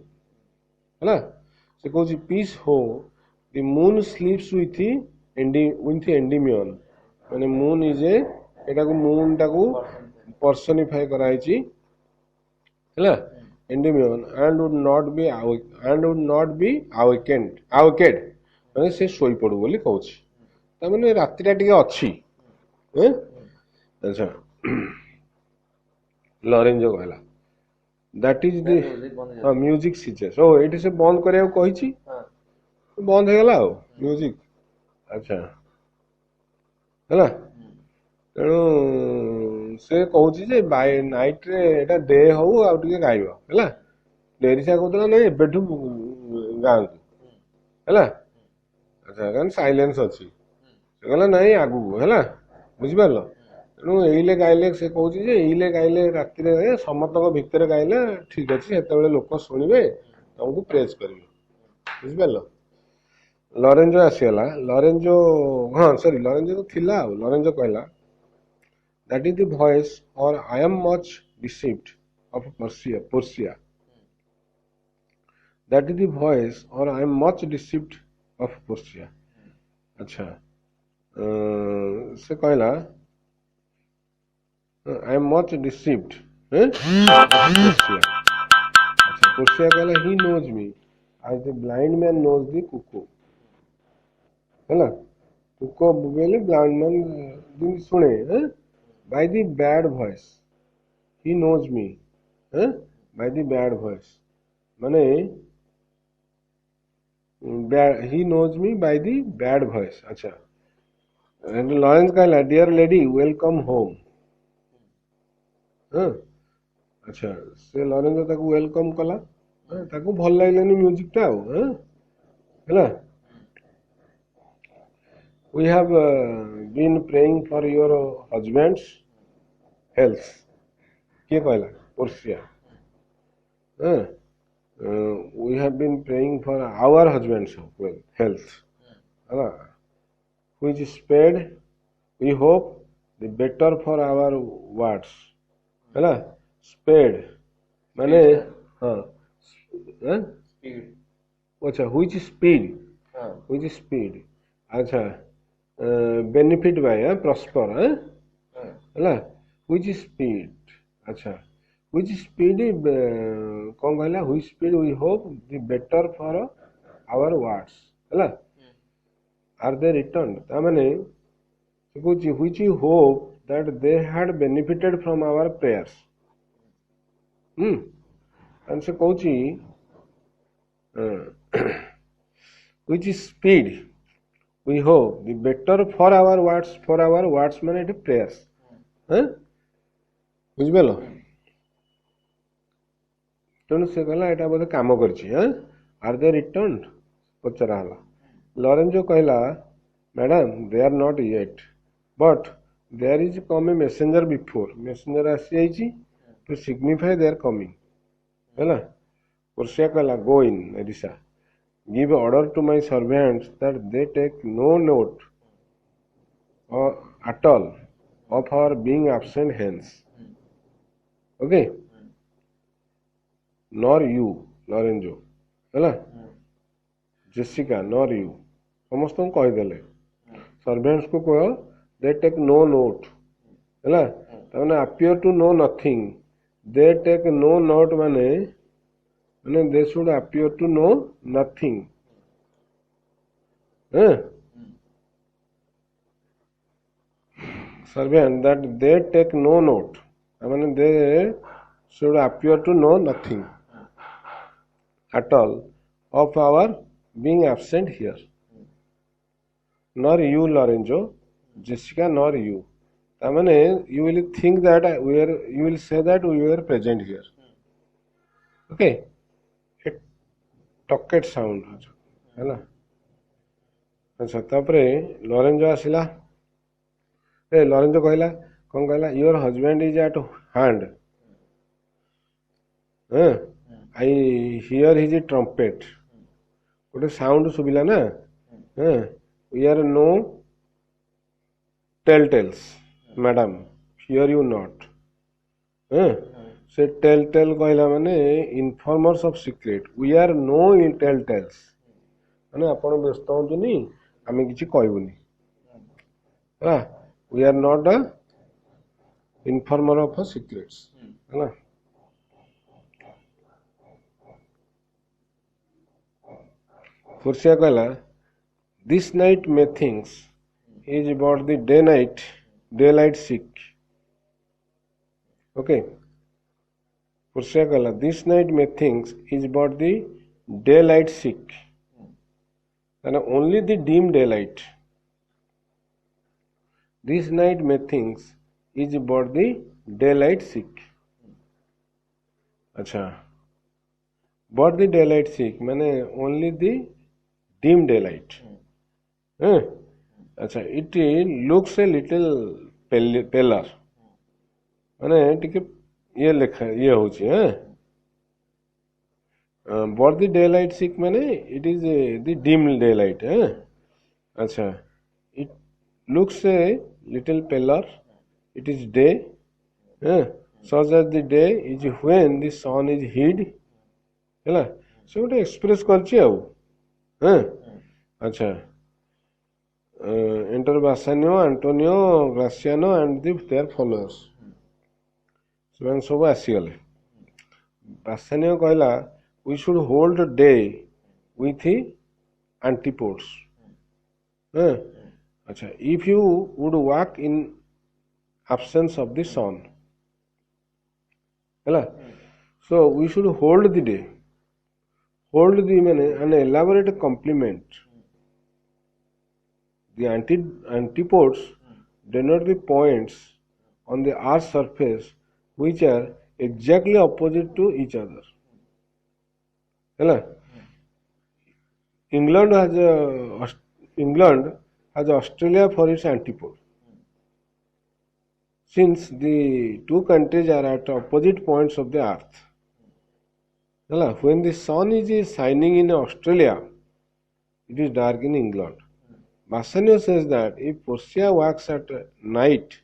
[SPEAKER 1] हैला से कहूची piece हो the moon sleeps with endymion माने moon is a एटा को moon टाको पर्सनिफाई कराइची हैला एंडिमियन and would not be awaked माने से सोई पड़ू बोली कहूची ता माने रात्रिटा टिके अछि हैं अच्छा लॉरेंजो कहला that is the music ceases ओ एटी से बंद करिया कहिची बंद हे गला म्यूजिक अच्छा हैला तेणु से कहूची जे बाय नाइट रे एटा डे हो आ टिके गाइबो हैला डेरिसा कहतला नै एबेठु गां हैला अच्छा कारण साइलेंस अछि से कहला नै आगु हैला बुझि पारलो तेणु एइले गाइले से कहूची जे एइले गाइले राति रे समतक भितर गाइले ठीक अछि हेतेबेले लोक सुनिबे तुमको प्रेज करिवे बुझि पारलो लॉरेंजो आसीगला लॉरेंजो हाँ सॉरी लॉरेंजो तो थिला लॉरेंजो कहला that is the voice or I am much deceived of Portia that is the voice or I am much deceived of Portia अच्छा से कहला I am much deceived Portia अच्छा Portia कहला he knows me as the blind man knows the cuckoo है ना कुको बोले blind man दिन सुने by the bad voice he knows me by the bad voice माने he knows me by the bad voice अच्छा and Lawrence कहला dear lady welcome home अच्छा से लॉरेंस ताको वेलकम कला ताको भल लागलानी म्यूजिक टा हैला we have been praying for your husband's health किए कहला Portia we have been praying for our husband's health हैला which spared we hope the better for our wards हैला spared माने हाँ स्पीड अच्छा which speed अच्छा बेनिफिट बाय प्रॉस्पर हैला which speed अच्छा which speed कौन कहला which speed we hope the better for our wards हैला are they returned ता माने कुछ which you hope that they had benefited from our prayers and से कहूची which speed we hope the better for our words माने it prayers बुझ बेलो तेणु से कहला एटा बोधे काम करछि आर दे रिटर्न्ड पचरा हला लॉरेंजो कहला madam they are not yet but there is come a messenger before messenger आसी जाइछि टू सिग्निफाई देयर कमिंग हैला पोर्सिया कहला गो इन एडिसा give order to my servants that they take no note at all of our being absent hence okay nor you Lorenzo हैला Jessica nor you समस्त को कहि देले servants को कहो they take no note हैला ताने appear to know nothing they take no note माने they should appear to know nothing servant that they take no note they should appear to know nothing at all of our being absent here nor you Lorenzo Jessica nor you तामाने you will think that you will say that we were present here. Okay, a tucket sound है ना. अच्छा तापरे Lorenzo आसिला. ए Lorenzo कहला कौन कहला your husband is at hand. हाँ I hear his trumpet गोटे sound शुभिला ना. हाँ we are no tell tales madam hear you not. हाँ से टेल टेल कहला माने informers of secret we are no in tell tales माने आपण व्यस्त होतुनी आमे किछि कहबुनी. हाँ we are not a informer of secrets है ना. फुर्सिया कहला this night methinks is about the daylight sick. Okay Portia कहला this night methinks is about the daylight sick and only the dim daylight. This night methinks is about the daylight sick. अच्छा but the daylight sick माने only the dim daylight. अच्छा it looks a little paler माने टिके ये लिखा ये होची हैं. But the daylight sick माने it is the dim daylight. अच्छा it looks a little paler. It is day. Such as the day is when the sun is hid. ହେଲା से गोटे एक्सप्रेस करछि आउ. अच्छा enter Bassanio Antonio Gratiano and their followers से सब आसीगले. बासानियो कहला we should hold a day with the antipodes. अच्छा if you would walk in absence of the sun. हैला so we should hold the day. Hold the माने an elaborate complement. The antipodes denote the points on the earth's surface which are exactly opposite to each other. England has Australia for its antipode. Since the two countries are at opposite points of the earth. When the sun is shining in Australia, it is dark in England. Bassanio says that if Portia walks at night,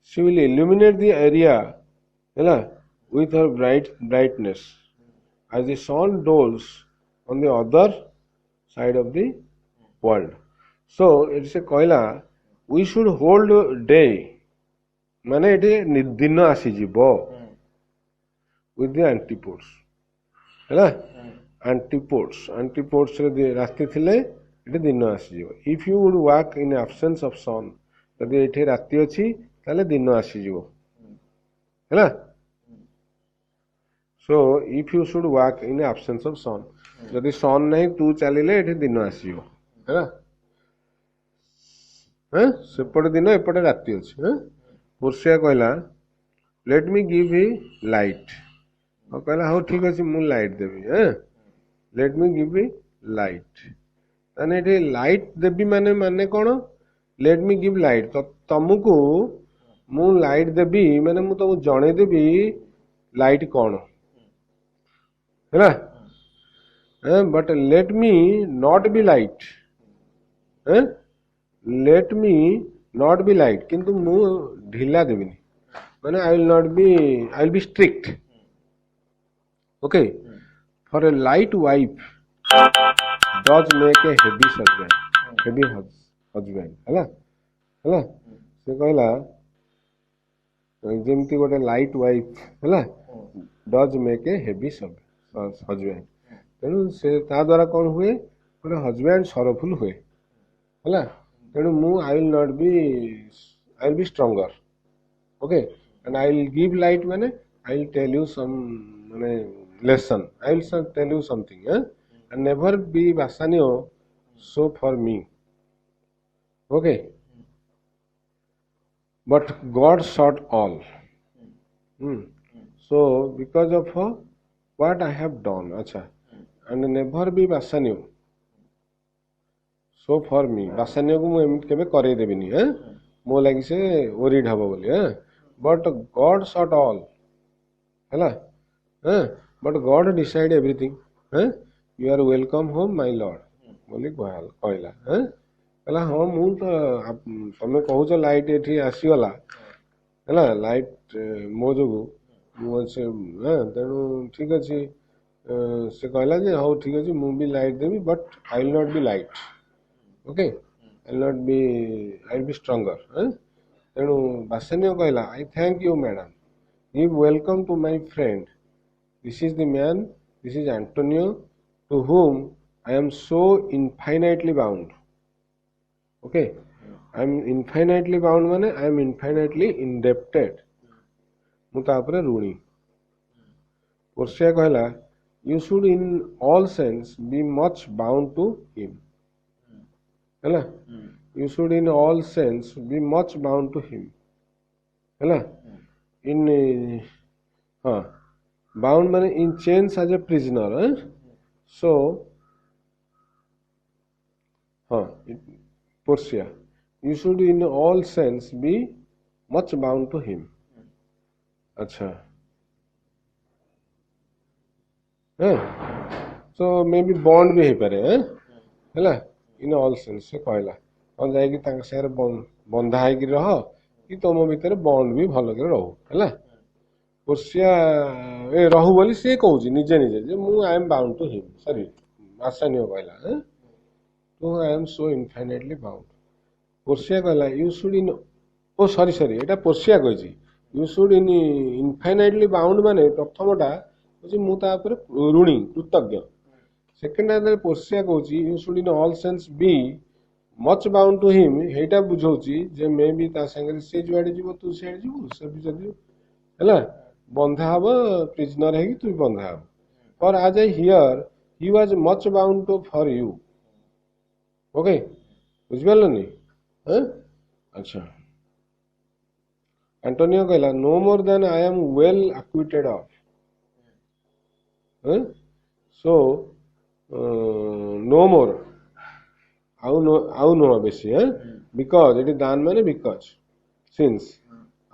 [SPEAKER 1] she will illuminate the area with her brightness. As the sun doles on the other side of the world. So it's a कहला we should hold day माने एटे दिन आसी जीवो with the antipodes. हैला antipodes रे रास्ते थिले एटे दिन आसी जीवो. If you would walk in absence of sun यदि एटे राति अछि ताले दिन आसी जीवो. हैला so if you should walk in absence of sun जदि sun नहीं तू चलिले एठी दिन आसीयो हैला. सेपटे दिन एपटे राति अछि. पुरुषिया कहला let me give he light. कहला हो ठीक अछि मु light Devi. Let me give he light ताने एठी लाइट देबी माने माने कोन लेट मी गिव लाइट. तो तुमको मु लाइट देबी माने मु तुमको जणे देबी लाइट कोन है ना. But let me not be light. Let me not be light किंतु मु ढिला देबिनी माने I will be strict. Okay for a light wife does make a heavy husband हैला हैला से कहला जेमती गोटे लाइट वाइफ हैला does make a heavy husband. तेणु से ता द्वारा कौन हुए गोटे हजबैंड सरफुल हुए है. तेणु मु I will be stronger. Okay and I will give light माने I will tell you some माने lesson. I will tell you something and never be Bassanio so for me. Okay but God sought all. So because of what I have done, acha, and never be ବାସାନ୍ୟ, so for me ବାସାନ୍ୟକୁ ମୁଁ ଏମିତି କେବେ କରେଇ ଦେବିନି, ମୋ ଲାଗି ସେ worried ହବ ବୋଲି, but God sought all, ହେଲା, but God decide everything, you are welcome home my lord ବୋଲି କହିଲା, କହିଲା ହଁ ମୁଁ ତ ତମେ କହୁଛ ଲାଇଟ୍ ଏଠି ଆସିଗଲା, ହେଲା, ଲାଇଟ୍ ମୋ ଯୋଗୁଁ ମୁଁ ସେ ତେଣୁ ଠିକ୍ ଅଛି, ସେ କହିଲା ଯେ ହଉ ଠିକ୍ ଅଛି ମୁଁ ବି ଲାଇଟ୍ ଦେବି, but I will not be light, okay, I will be stronger, ତେଣୁ ବାସାନ୍ୟ କହିଲା I thank you madam, give welcome to my friend, this is the man, this is Antonio, to whom I am so infinitely bound. Okay, I am infinitely bound माने I am infinitely indebted. ମୁଁ ତା ଉପରେ ଋଣୀ। ପୋର୍ସିଆ କହିଲା you should in all sense be much bound to him. ହେଲା, you should in all sense be much bound to him. ହେଲା, in bound माने in chains as a prisoner, so Portia, you should in all sense be much bound to him. अच्छा, so maybe bond भी ହେଇପାରେ, ହେଲା, in all sense ସେ କହିଲା ତମେ ଯାଇକି ତାଙ୍କ ସାଙ୍ଗରେ ବନ୍ଧା ହେଇକି ରହ କି ତମ ଭିତରେ ବଣ୍ଡ ବି ଭଲକରେ ରହୁ, ହେଲା, ପୋର୍ସିଆ ରହୁ ବୋଲି ସେ କହୁଛି ନିଜେ ନିଜେ ଯେ ମୁଁ ଆଇ ଏମ୍ ବାଉଣ୍ଡ ଟୁ ହିମ୍, ସରି ବାସାନ୍ୟ କହିଲା, so I am so infinitely bound. ପୋର୍ସିଆ କହିଲା you should in, ଓ ସରି ଏଟା ପୋର୍ସିଆ କହିଛି, you should in infinitely bound ମାନେ ପ୍ରଥମଟା ହଉଛି ମୁଁ ତା ଉପରେ ଋଣୀ କୃତଜ୍ଞ, ସେକେଣ୍ଡ ଯେତେବେଳେ ପୋର୍ସିଆ କହୁଛି you should in all sense be much bound to him, ହେଇଟା ବୁଝଉଛି ଯେ ମେ ବି ତା ସାଙ୍ଗରେ ସେ ଯୁଆଡେ ଯିବ ତୁ ସିଆଡେ ଯିବୁ, ସେ ବି ଯଦି ହେଲା ବନ୍ଧା ହବ ପ୍ରିଜନର ହେଇକି ତୁ ବି ବନ୍ଧା ହବ, for as I hear he was much bound to for you. Okay, बुझिपारलनि, अच्छा, एंटोनियो कहला no more than I am well acquitted of, so no more आउ नो बेसी, बिकॉज इट दान माने because, since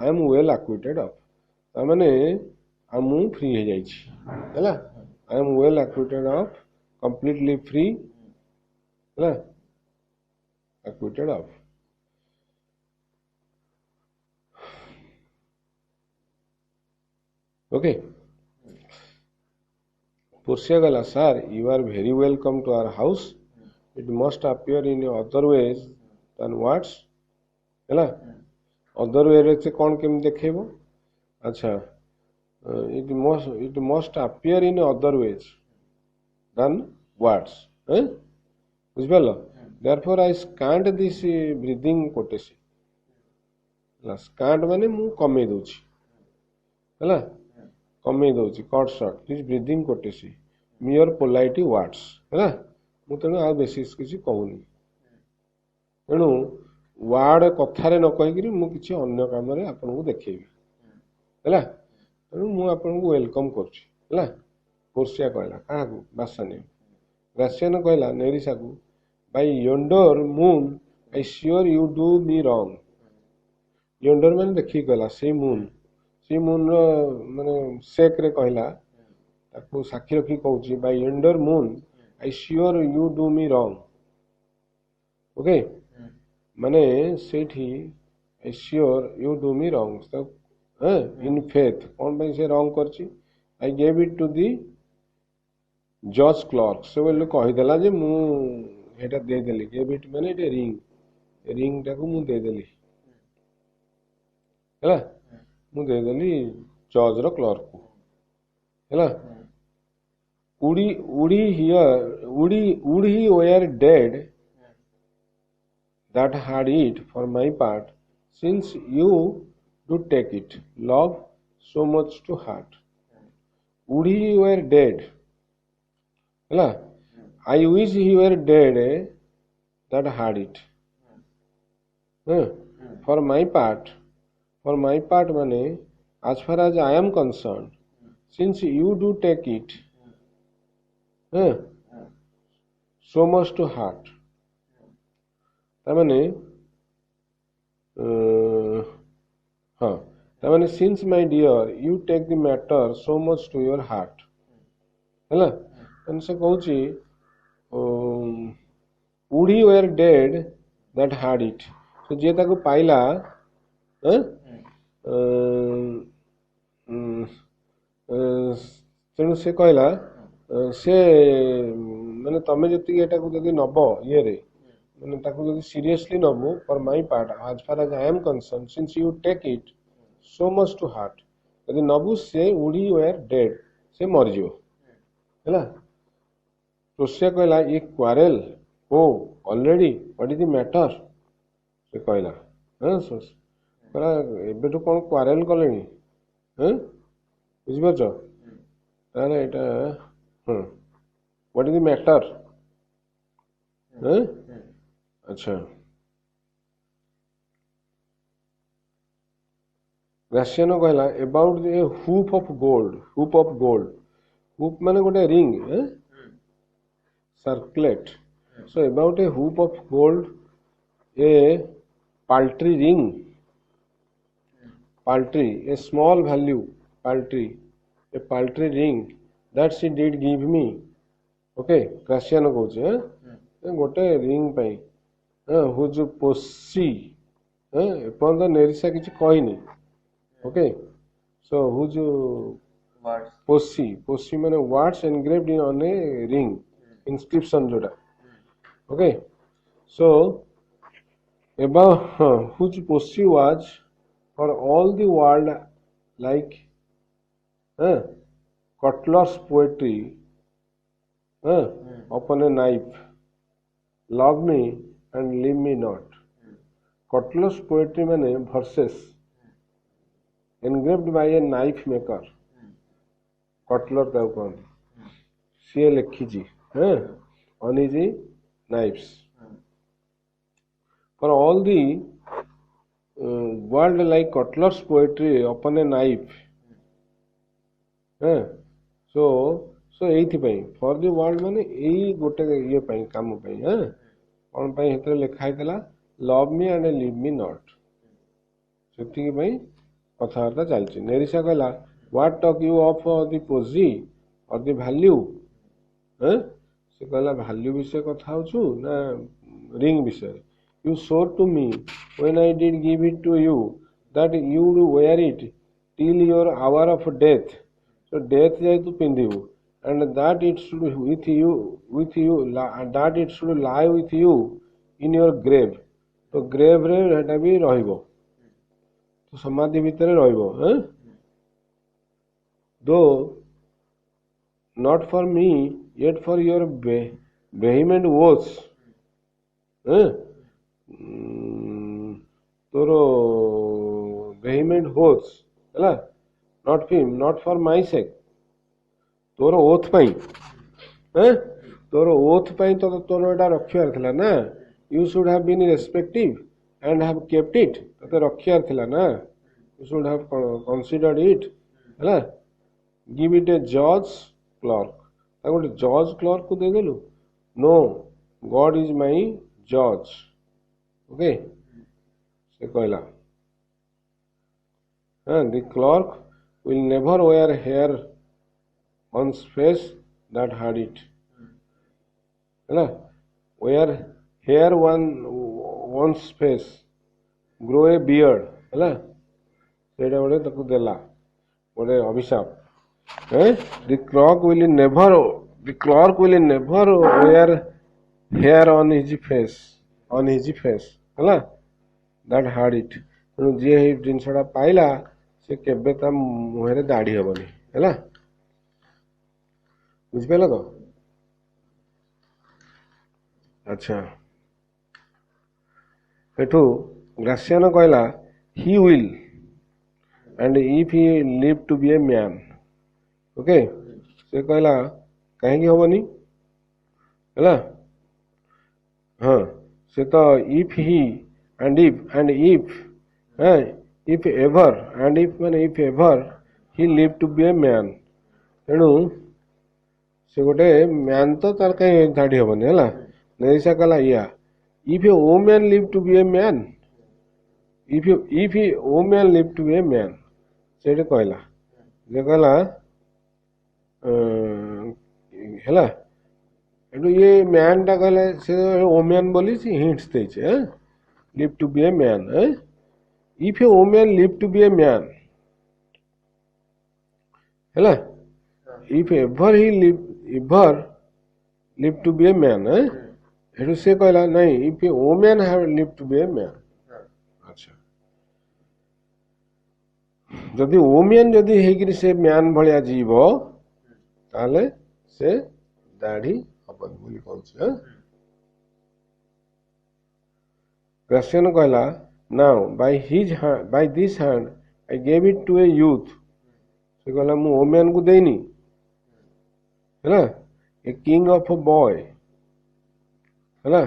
[SPEAKER 1] I am well acquitted of माने आ मु फ्री हो जाइछि, हैला, I am well acquitted of, completely free, हैला, acquitted of. Okay, Portia gala, sir, you are very welcome to our house, it must appear in other ways than words, हैला, other way रे से कौन केम देखेबो, अच्छा, it must appear in other ways than words, बुझिपारलो, therefore I scant this breathing quotation, स्कांट माने मु कमे दउछि, हैला, कमे दउछि, cut short this breathing courtesy mere polite words, हैला, मु तेणु आ बेसी किछि कहूनी, तेणु वार्ड कथारे न कहिकरी मु किछि अन्य काम रे आपन को देखेबी, हैला, तेणु मु आपन को वेलकम करछि, हैला, पोर्सिया कहला काहा को बासाने, ग्रासियानो कहला नेरिसा को by yonder moon I sure you do me wrong, yonder माने देखि कहला से मून रो माने सेक रे कहला ताको साक्षी रखी कहूची by yonder moon I sure you do me wrong, okay, माने सेठी I sure you do me wrong, तो इन फेथ कौन भाई से रॉन्ग करची, I gave it to the जज क्लर्क, से बोले कहीदेला जे मु हेटा दे देली, गेव इट माने एटे रिंग टाको मु दे देली, हैला, मु दे देली जज रो क्लर्क को, हैला, would he were dead that had it for my part, since you do take it, love so much to heart, would he were dead, हैला, I wish he were dead that had it, for my part, For my part माने as far as I am concerned, since you do take it so much to heart, तामाने हाँ तामाने since my dear you take the matter so much to your heart हैला से कहूची would he were dead that had it so जे ताको पाइला तेणु से कहला से माने तमे जति एटा को जति नब ये रे माने ताको जति seriously Nebo for my part as far as I am concerned since you take it so much to heart यदि नबु से would he were dead से मर जियो हैला तो से कहला ये quarrel o already what is the matter से कहला हां कहला एबेटू कोन क्वारेल कलेनी हैं बुझि परछो ताने एटा व्हाट इज द मैटर हैं अच्छा ग्रासियानो कहला about the hoop of gold hoop माने गोटे ring circlet so about a hoop of gold a paltry ring a small value a paltry ring that she did give me okay Graciano कहूचे गोटे ring पाई whose पोसी एपन नेरिसा किछि कहनी okay so whose पोसी माने words engraved in on a ring inscription जोड़ा okay so about whose posse was for all the world like Cutler's poetry upon a knife love me and leave me not Cutler's poetry माने verses engraved by a knife maker Cutler का कौन सी लिखी जी on his knives for all the world like Cutler's poetry upon a knife so एथि पई for the world माने एई गोटे ये पई काम पई कोन पई हेतरे लिखा हेतला love me and leave me not सेति पई कथावार्ता चलछि नेरिसा कहला what talk you of the poesy or the value से कहला वैल्यू विषय कथा होछु ना रिंग विषय you swore to me when I did give it to you that you would wear it till your hour of death so death जाय तू पिंदिबु and that it should with you that it should lie with you in your grave तो grave रे हेटा भी रहइबो तो समाधि भीतर रहइबो though not for me yet for your vehement oaths तोरो vehement oaths हैला not for my sake तोरो oath पई तोरो ओथ पई तो तोरो एटा रखियार थिला ना you should have been respective and have kept it तो रखियार थिला ना you should have considered it हैला give it a judge clerk गोटे जज क्लर्क को देदेलु नो गॉड इज माय जज ओके से कहला the clerk will never wear hair on face that had it हैला wear hair on face grow a beard हैला सेटा गोटे ताको देला गोटे अभिशाप the clerk will never wear hair on his face हैला that had it तेणु जी हे जिनसटा पाइला से केबे ता मुहरे दाढ़ी हेबनी हैला बुझ पेला तो अच्छा एठू ग्रासियानो कहला he will and if he live to be a man okay से कहला कहीं होबनी हैला हाँ से तो if he and if if ever and if माने if ever he live to be a man तेणु से गोटे मैन तो तार कहीं धाड़ी हेनी है नैसा कहला या if a woman live to be a man if a woman live to be a man से कहला जे कहला है ये मैन टा कहले से वुमेन बोली हिंट्स देछे live to be a man if a woman live to be a man है if ever he live to be a man हेटू से कहला नहीं if a woman have live to be a man अच्छा जदि women जदि हेकि से man भलिया जीव ताले से दाढ़ी हबन बोली कहउछ क्वेश्चन कहला now by this hand I gave it to a youth से कहला मु वुमेन को देनी है a king of a boy है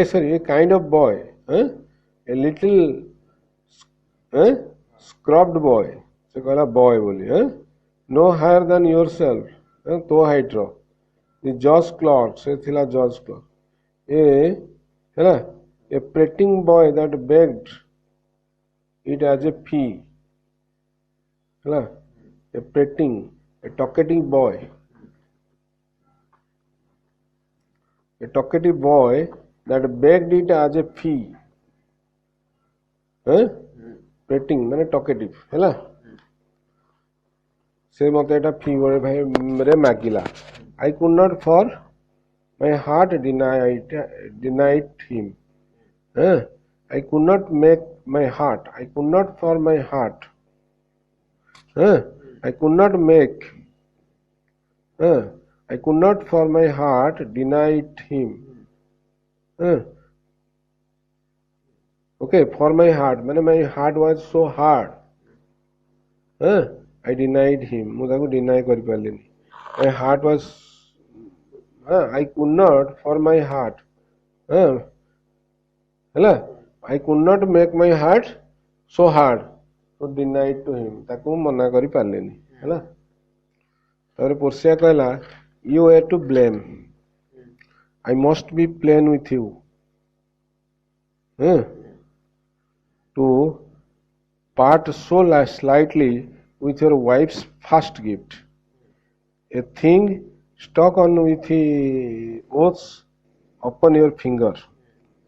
[SPEAKER 1] a sorry a kind of boy a little scrubbed boy से कहला बॉय बोली नो हायर देन योरसेल्फ तो हाइट रो द जज क्लॉक से थिला जज क्लॉक है a prating boy that begged it as a fee है a प्रेटिंग a talkative boy that begged it as a fee prating माने talkative है से मत एटा फी बोले भाई रे मागिला I could not for my heart denied him I could not make my heart I could not for my heart I could not make I could not for my heart denied him okay for my heart माने my heart was so hard I denied him मु ताको deny करि पालेनी my heart was I could not for my heart हैला I could not make my heart so hard so denied to him ताको मना करि पालेनी हैला तारे पोर्सिया कहला you are to blame I must be plain with you to part so slightly with your wife's first gift a thing stuck on with oaths upon your finger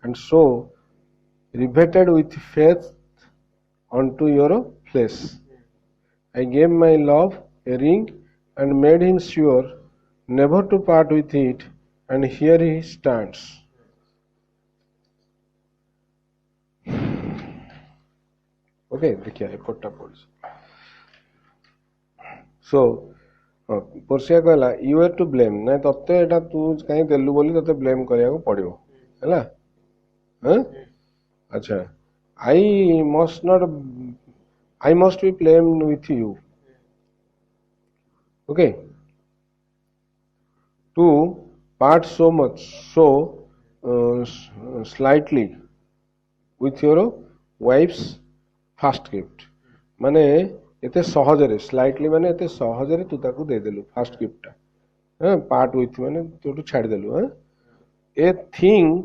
[SPEAKER 1] and so riveted with faith onto your flesh I gave my love a ring and made him sure never to part with it and here he stands okay देखिए एपटा points so Portia कहला you are to blame ना तते एटा तू कहीं देलु बोली तते blame करिया को पड़ियो हैला अच्छा I must be blamed with you okay to part so much so slightly with your wife's first gift माने एते सहजरे स्लाइटली माने एते सहजरे तू ताकू दे देलु फर्स्ट गिफ्ट टा पार्ट विथ माने तू छाड़ देलु ए थिंग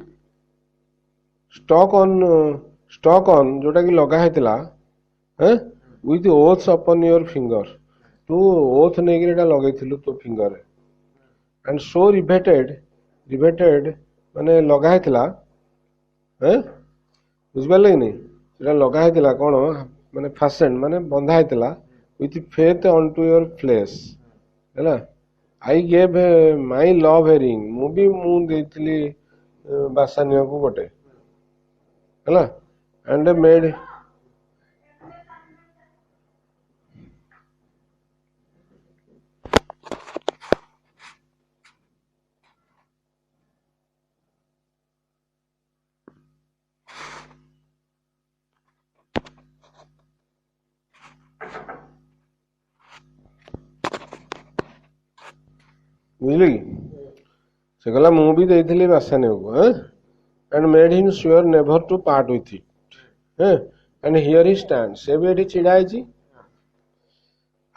[SPEAKER 1] स्टॉक ऑन जोटा कि लगा हेतला with oaths upon your finger तू ओथ नहीं लगे तो फिंगर एंड सो रिवेटेड माने लगा बुझे नहीं लगा कौन माने फासेंड माने बंधा होता with faith onto your flesh है I gave my love a ring मुझे बासानी को गोटे है एंड मेड बुझल कि से कहला मु भी देइथिली बासानी को and made him swear never to part with it and here he stands से भी एठी छिड़ा है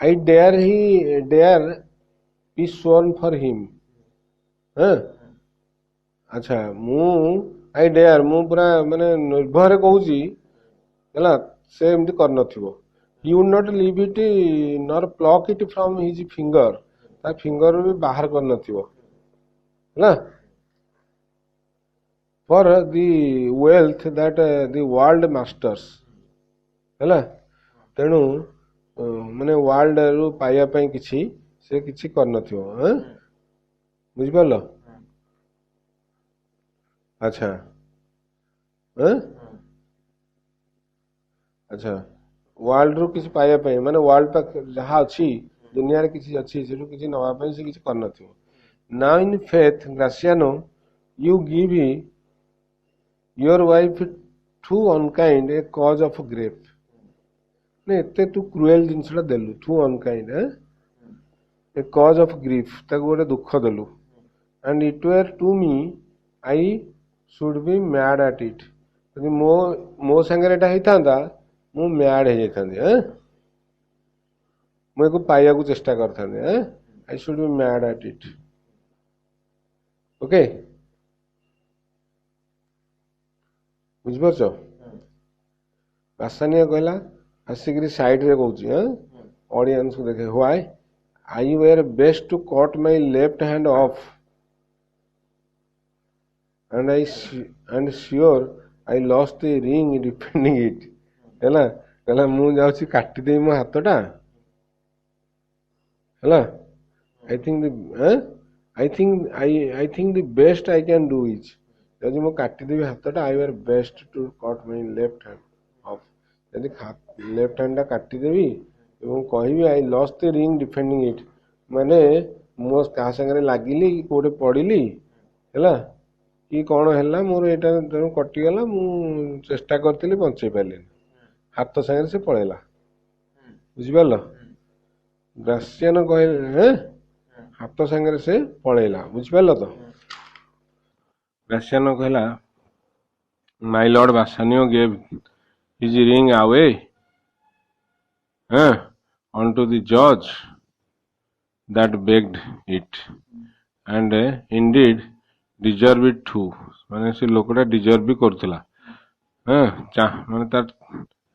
[SPEAKER 1] I dare be sworn for him हाँ अच्छा मु I dare मु पूरा माने निर्भर कहूची ହେଲା ସେ ଏମିତି କରିନଥିବ he would not leave it nor pluck it from his finger ତା ଫିଙ୍ଗର ବି ବାହାର କରିନଥିବ ହେଲା for the wealth that the world masters ହେଲା ତେଣୁ ମାନେ ୱାର୍ଲଡ ରୁ ପାଇବା ପାଇଁ କିଛି ସେ କିଛି କରିନଥିବ ବୁଝିପାରିଲ ଆଚ୍ଛା ଆଚ୍ଛା ୱାର୍ଲଡ ରୁ କିଛି ପାଇବା ପାଇଁ ମାନେ ୱାର୍ଲଡ ପାଖ ଯାହା ଅଛି ଦୁନିଆରେ କିଛି ଅଛି ସେଠୁ କିଛି ନବା ପାଇଁ ସେ କିଛି କରିନଥିବ now in faith Graciano you give your wife too unkind a cause of grief ने एते तू क्रुएल जिनसटा देलु too unkind a cause of grief ताको गोटे दुख देलु and it were to me I should be mad at it यदि मो संगे एटा हेतांदा मु मैड हे जाइथांदी मु एको पाइया को चेष्टा करथांदी I should be mad at it okay बुझिपारछ बासानिया कहला आसिकरी साइड रे कहूची ऑडियंस को देखे why I were best to cut my left hand off and sure I lost the ring defending it ହେଲା कहला मु जाउची काटी देई मो हातटा ହେଲା I think the best I can do is यदि मो काटी देबी हातटा I were best to cut my left hand off यदि लेफ्ट हैंड टा काटी देबी एवं कहबी I lost the ring defending it माने मो का संगे लागिली कोडे पडिली हैला कि कोन हैला मोर एटा जनु कटि गला मु चेष्टा करथिली बंचै पाले हाथ संगे से पळेला बुझि पालो ग्रासियानो कहले हाथ संगे से पळेला बुझि पालो तो ग्रासियानो कहला my lord Bassanio gave his ring away unto the judge that begged it and indeed deserve it too माने से लोकटा डिजर्व भी करथिला माने तार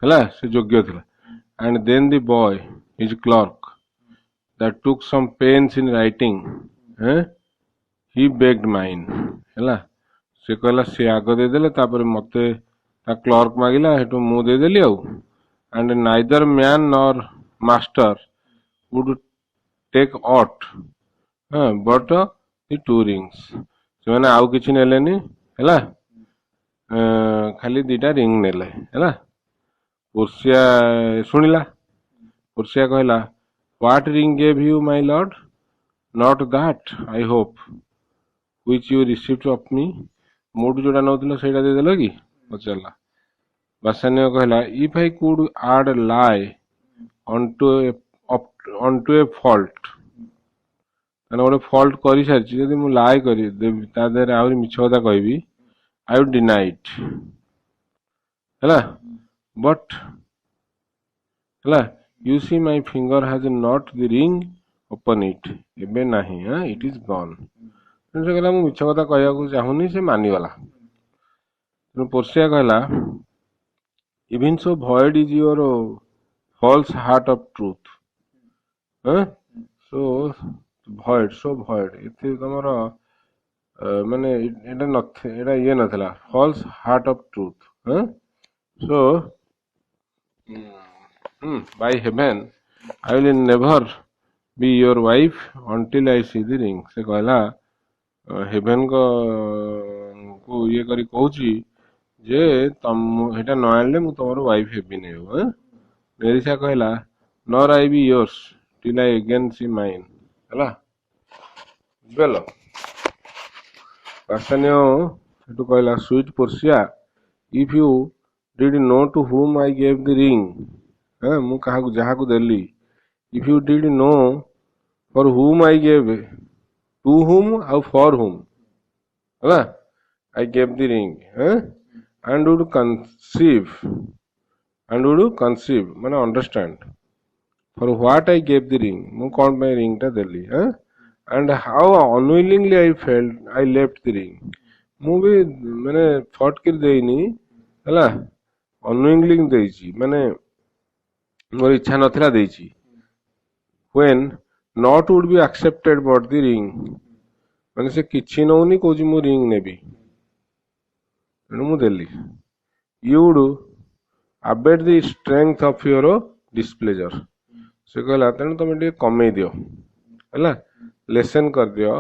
[SPEAKER 1] हला से योग्य थिला and then the boy his clerk that took some pains in writing he begged mine हला से कहला से आगो दे देले तापर मते ता क्लर्क मागिला हेटु मु दे देली आउ and neither man nor master would take aught but the two rings से माने आउ किछि नेलेनी हैला खाली दीटा रिंग नेले हैला पुरसिया सुनिला पुरसिया कहला what ring gave you my lord not that I hope which you received of me mode जोडा नउतलो सेटा दे देलो की पचला बासानियो कहला if I could add lie onto a fault माने ओडे फॉल्ट करि सारछि जदि मु लाई करि देबी ता देरे आउरी मिछ कथा कहबी I would deny it हैला but हैला you see my finger has not the ring upon it एबे नाही it is gone से कहला मु मिछ कथा कहया को चाहुनी से मानि वाला पोरसिया कहला even so void is your false heart of truth so void इथे तमरो माने एटा नथे एटा ये नथला false heart of truth so by heaven I will never be your wife until I see the ring से कहला हेवन को ये करी कहूची जे तम हेटा न आनले मु तमरो वाइफ हेबी नै हो नेरिसा कहला nor I be yours till I again see mine हला बेलो पासनियो हेटु कहला sweet Portia if you did know to whom I gave the ring मु काहा को जहा को देली if you did know for whom I gave to whom और फॉर हुम हला I gave the ring and would conceive and would conceive ମାନେ understand for what I gave the ring ମୁଁ କଣ ପାଇଁ ring ଟା ଦେଲି and how unwillingly I felt I left the ring ମୁଁ ବି ମାନେ thought କରି ଦେଇନି ହେଲା unwillingly ଦେଇଛି ମାନେ ମୋର ଇଚ୍ଛା ନଥିଲା ଦେଇଛି when not would be accepted but the ring ମାନେ ସେ କିଛି ନଉନି କହୁଛି ମୁଁ ring ନେବି ତେଣୁ ମୁଁ ଦେଲି you would abate the strength of your displeasure ସେ କହିଲା ତେଣୁ ତମେ ଟିକେ କମେଇ ଦିଅ ହେଲା ଲେସନ କରିଦିଅ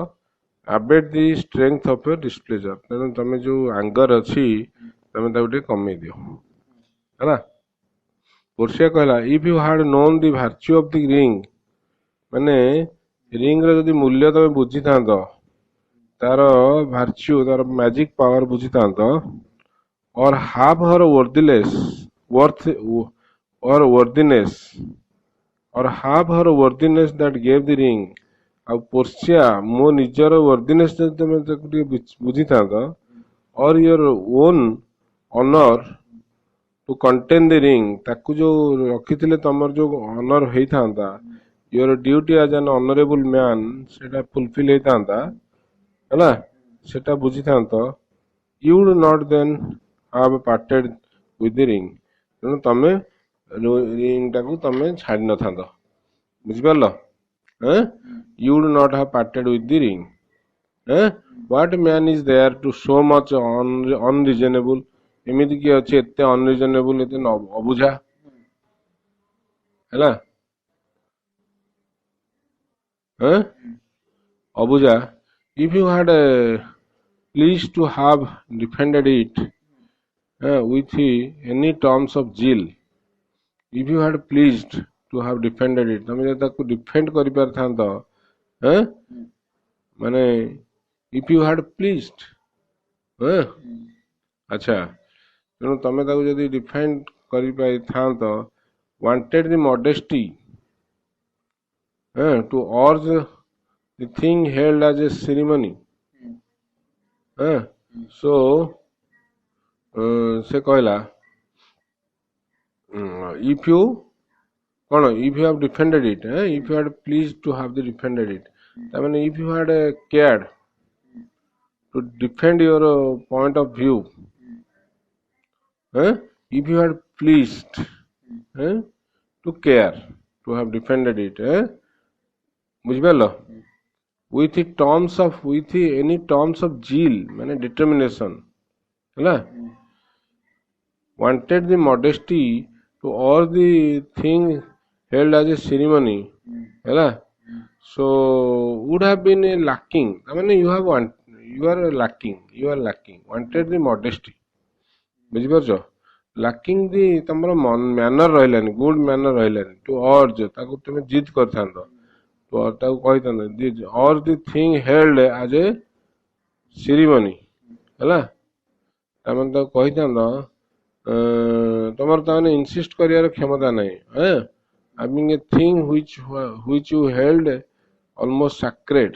[SPEAKER 1] abate the strength of your displeasure ତେଣୁ ତମେ ଯୋଉ ଆଙ୍ଗର ଅଛି ତମେ ତାକୁ ଟିକେ କମେଇ ଦିଅ ହେଲା ପୋର୍ସିଆ କହିଲା if you had known the virtue of the ring ମାନେ ରିଙ୍ଗ ର ଯଦି ମୂଲ୍ୟ ତମେ ବୁଝିଥାନ୍ତ ତାର ଭାର୍ଚ୍ୟୁ ତାର ମ୍ୟାଜିକ ପାୱାର ବୁଝିଥାନ୍ତ or half her worthiness or half her worthiness that gave the ring ଆଉ ପୋର୍ସିଆ ମୋ ନିଜର worthiness ଯଦି ତମେ ତାକୁ ଟିକେ ବୁଝିଥାନ୍ତ or your own honor to contain the ring ତାକୁ ଯୋଉ ରଖିଥିଲେ ତମର ଯୋଉ honor ହେଇଥାନ୍ତା your duty as an honorable man ସେଟା fulfill ହେଇଥାନ୍ତା ହେଲା ସେଟା ବୁଝିଥାନ୍ତ you would not then have parted with the ring ତେଣୁ ତମେ ring ଟାକୁ ତମେ ଛାଡି ନଥାନ୍ତ ବୁଝିପାରିଲ you would not have parted with the ring what man is there to so much unreasonable ଏମିତି କି ଅଛି ଏତେ unreasonable ଏତେ ଅବୁଝା ହେଲା ଅବୁଝା if you had pleased to have defended it with any terms of zeal if you had pleased to have defended it ତମେ ଯଦି ତାକୁ defend କରିପାରିଥାନ୍ତ ମାନେ if you had pleased ଆଚ୍ଛା ତେଣୁ ତମେ ତାକୁ ଯଦି defend କରିପାରିଥାନ୍ତ wanted the modesty to urge the thing held as a ceremony so ସେ କହିଲା if you କଣ if you have defended it if you had pleased to have the defended it ତା ମାନେ if you had cared to defend your point of view if you had pleased to care to have defended it ବୁଝିପାରିଲ with any terms of zeal ମାନେ determination ହେଲା wanted the modesty to all the thing held as a ceremony ହେଲା so would have been lacking I mean you are lacking wanted the modesty ବୁଝିପାରୁଛ lacking the ତମର ମ୍ୟାନର ରହିଲାନି ଗୁଡ ମ୍ୟାନର ରହିଲାନି to urge ତାକୁ ତମେ ଜିଦ୍ କରିଥାନ୍ତ ତାକୁ କହିଥାନ୍ତ or the thing held as a ceremony ହେଲା ତାମାନେ ତାକୁ କହିଥାନ୍ତ ତମର ତାମାନେ ଇନସିଷ୍ଟ କରିବାର କ୍ଷମତା ନାହିଁ having a thing which you held almost sacred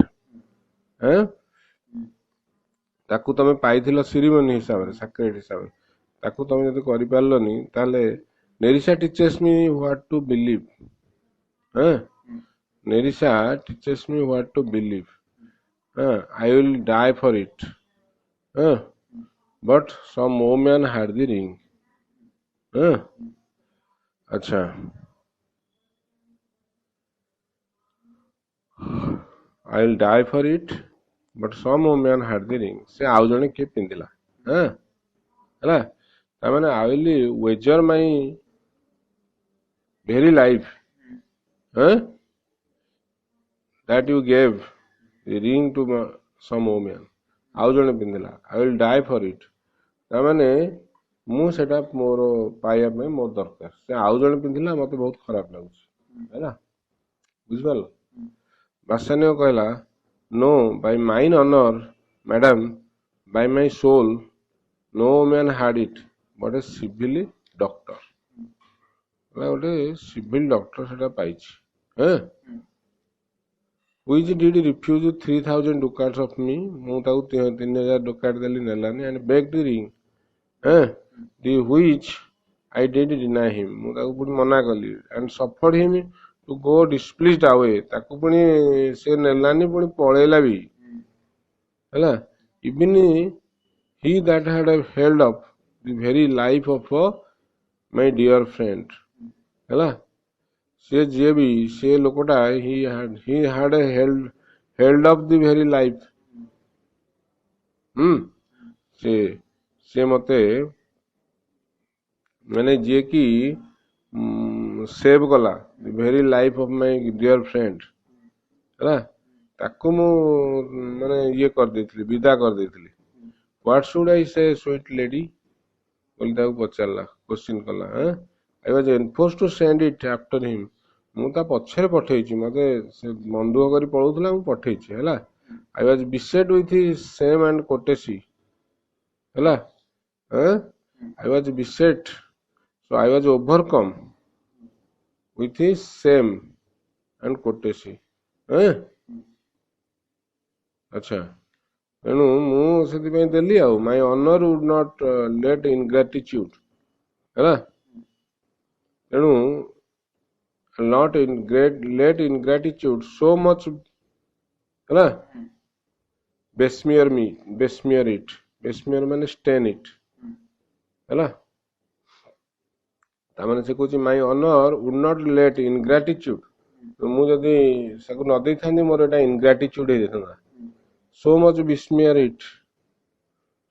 [SPEAKER 1] ତାକୁ ତମେ ପାଇଥିଲ ceremony ହିସାବରେ sacred ହିସାବରେ ତାକୁ ତମେ ଯଦି କରିପାରିଲନି ତାହେଲେ Nerissa teaches me what to believe Nerissa teaches me what to believe I will die for it but some woman had the ring अच्छा I will die for it but some woman had the ring से आउ जने के पिंदिला ହେଲା तामाने I will wager my very life that you gave the ring to some woman आउ जने पिंदिला I will die for it तामाने ମୁଁ ସେଟା ମୋର ପାଇବା ପାଇଁ ମୋର ଦରକାର ସେ ଆଉ ଜଣେ ପିନ୍ଧିଲା ମତେ ବହୁତ ଖରାପ ଲାଗୁଛି ହେଲା ବୁଝିପାରିଲ ବାସାନିୟ କହିଲା no by mine honor madam by my soul no man had it but a civil doctor ଗୋଟେ civil doctor ସେଟା ପାଇଛି which did refuse 3000 ducats of me ମୁଁ ତାକୁ 3000 ducat ଦେଲି ନେଲାନି and begged the ring the which I did deny him. ମୁଁ ତାକୁ ପୁଣି ମନା କଲି and suffered him to go displeased away. ତାକୁ ପୁଣି ସେ ନେଲାନି ପୁଣି ପଳେଇଲା ବି ହେଲା. Even he that had held up the very life of my dear friend ହେଲା. ସେ ଯିଏ ବି ସେ ଲୋକଟା he had held up the very life ସେ ମତେ ମାନେ ଯିଏ କି ସେଭ୍ କଲା the very life of my dear friend ହେଲା ତାକୁ ମୁଁ ମାନେ ଇଏ କରିଦେଇଥିଲି ବିଦା କରିଦେଇଥିଲି. What should I say sweet lady ବୋଲି ତାକୁ ପଚାରିଲା କ୍ୱେଶ୍ଚିନ୍ କଲା. I was enforce to send it after him. ମୁଁ ତା ପଛରେ ପଠେଇଛି ମତେ ସେ ମନଦୁଃଖ କରି ପଳଉଥିଲା ମୁଁ ପଠେଇଛି ହେଲା. I was beset with shame and courtesy ହେଲା. I was beset, so I was overcome with his shame and courtesy. अच्छा ତେଣୁ ମୁଁ ସେଥିପାଇଁ ଦେଲି ଆଉ my honor would not let ingratitude ହେଲା. ତେଣୁ not let ingratitude so much ହେଲା besmear ମାନେ stain it ହେଲା. ତାମାନେ ସେ କହୁଛି ମାଇ ଅନର ଉଡ୍ ନଟ୍ ଲେଟ୍ ଇନଗ୍ରାଟିଚ୍ୟୁଡ. ମୁଁ ଯଦି ତାକୁ ନ ଦେଇଥାନ୍ତି ମୋର ଏଇଟା ଇନଗ୍ରାଟିଚ୍ୟୁଡ ହେଇଯାଇଥାନ୍ତା. So much ବିସ୍ମିୟର it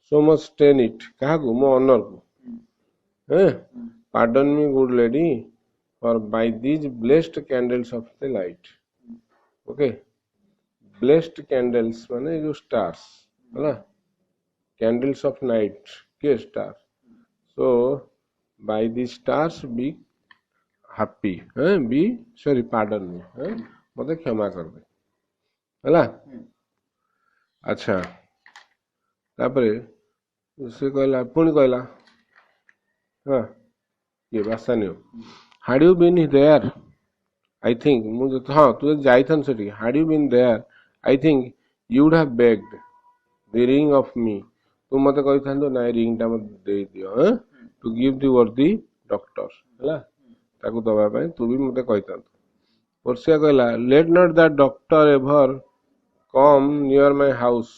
[SPEAKER 1] so much stain ଇଟ୍ କାହାକୁ ମୋ ଅନରକୁ. ପାର୍ଡନ୍ ମି good lady for Bai these blessed candles of the light. Okay blessed candles ମାନେ ଯୋଉ ଷ୍ଟାର୍ସ ହେଲା କ୍ୟାଣ୍ଡେଲ୍ସ ଅଫ୍ ନାଇଟ୍ କିଏ star. So by these stars be happy be sorry pardon me मते क्षमा कर दे ହେଲା. अच्छा तापरे से कहला पुणी कहला हाँ ये बासानियो had you been there I think मुझे हाँ तू जाइथन सेठी had you been there I think you would have begged the ring of me. तू मते कहिथान ना रिंग टा मते दे दियो टू गिव दी वर्दी डॉक्टर ହେଲା ताकू दबा ପାଇଁ तू भी मते कहिथान. पर्सिया कहला let not that doctor ever come near my house.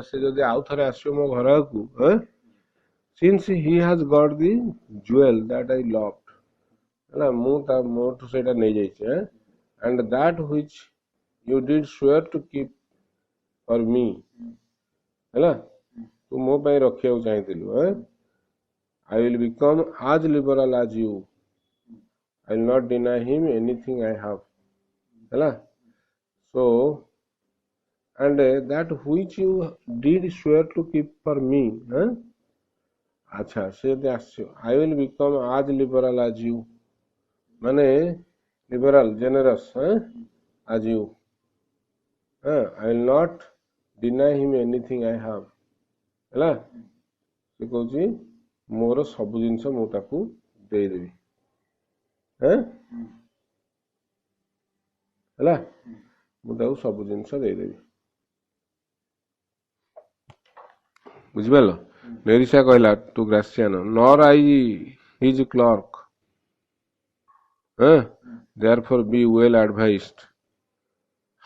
[SPEAKER 1] से जदी आउ थरे आसियो मो घर को since he has got the jewel that I loved ହେଲା ମୁଁ ତା मोठू सेटा नै जाई छै and that which you did swear to keep for me ହେଲା तू मो ପାଇଁ रखिया चाहिथिलु. I will become as liberal as you. I will not deny him anything I have ହେଲା. So and that which you did swear to keep for me अच्छा से आसो I will become as liberal as you माने liberal generous as you. I will not deny him anything I have ହେଲା. से कहूची मोर सब जिनस मु ताकू दे देबी ହେଲା मु ताकू सब जिनस दे देबी. बुझिपाल. नेरिसा कहला to Gratiano nor I his clerk therefore be well advised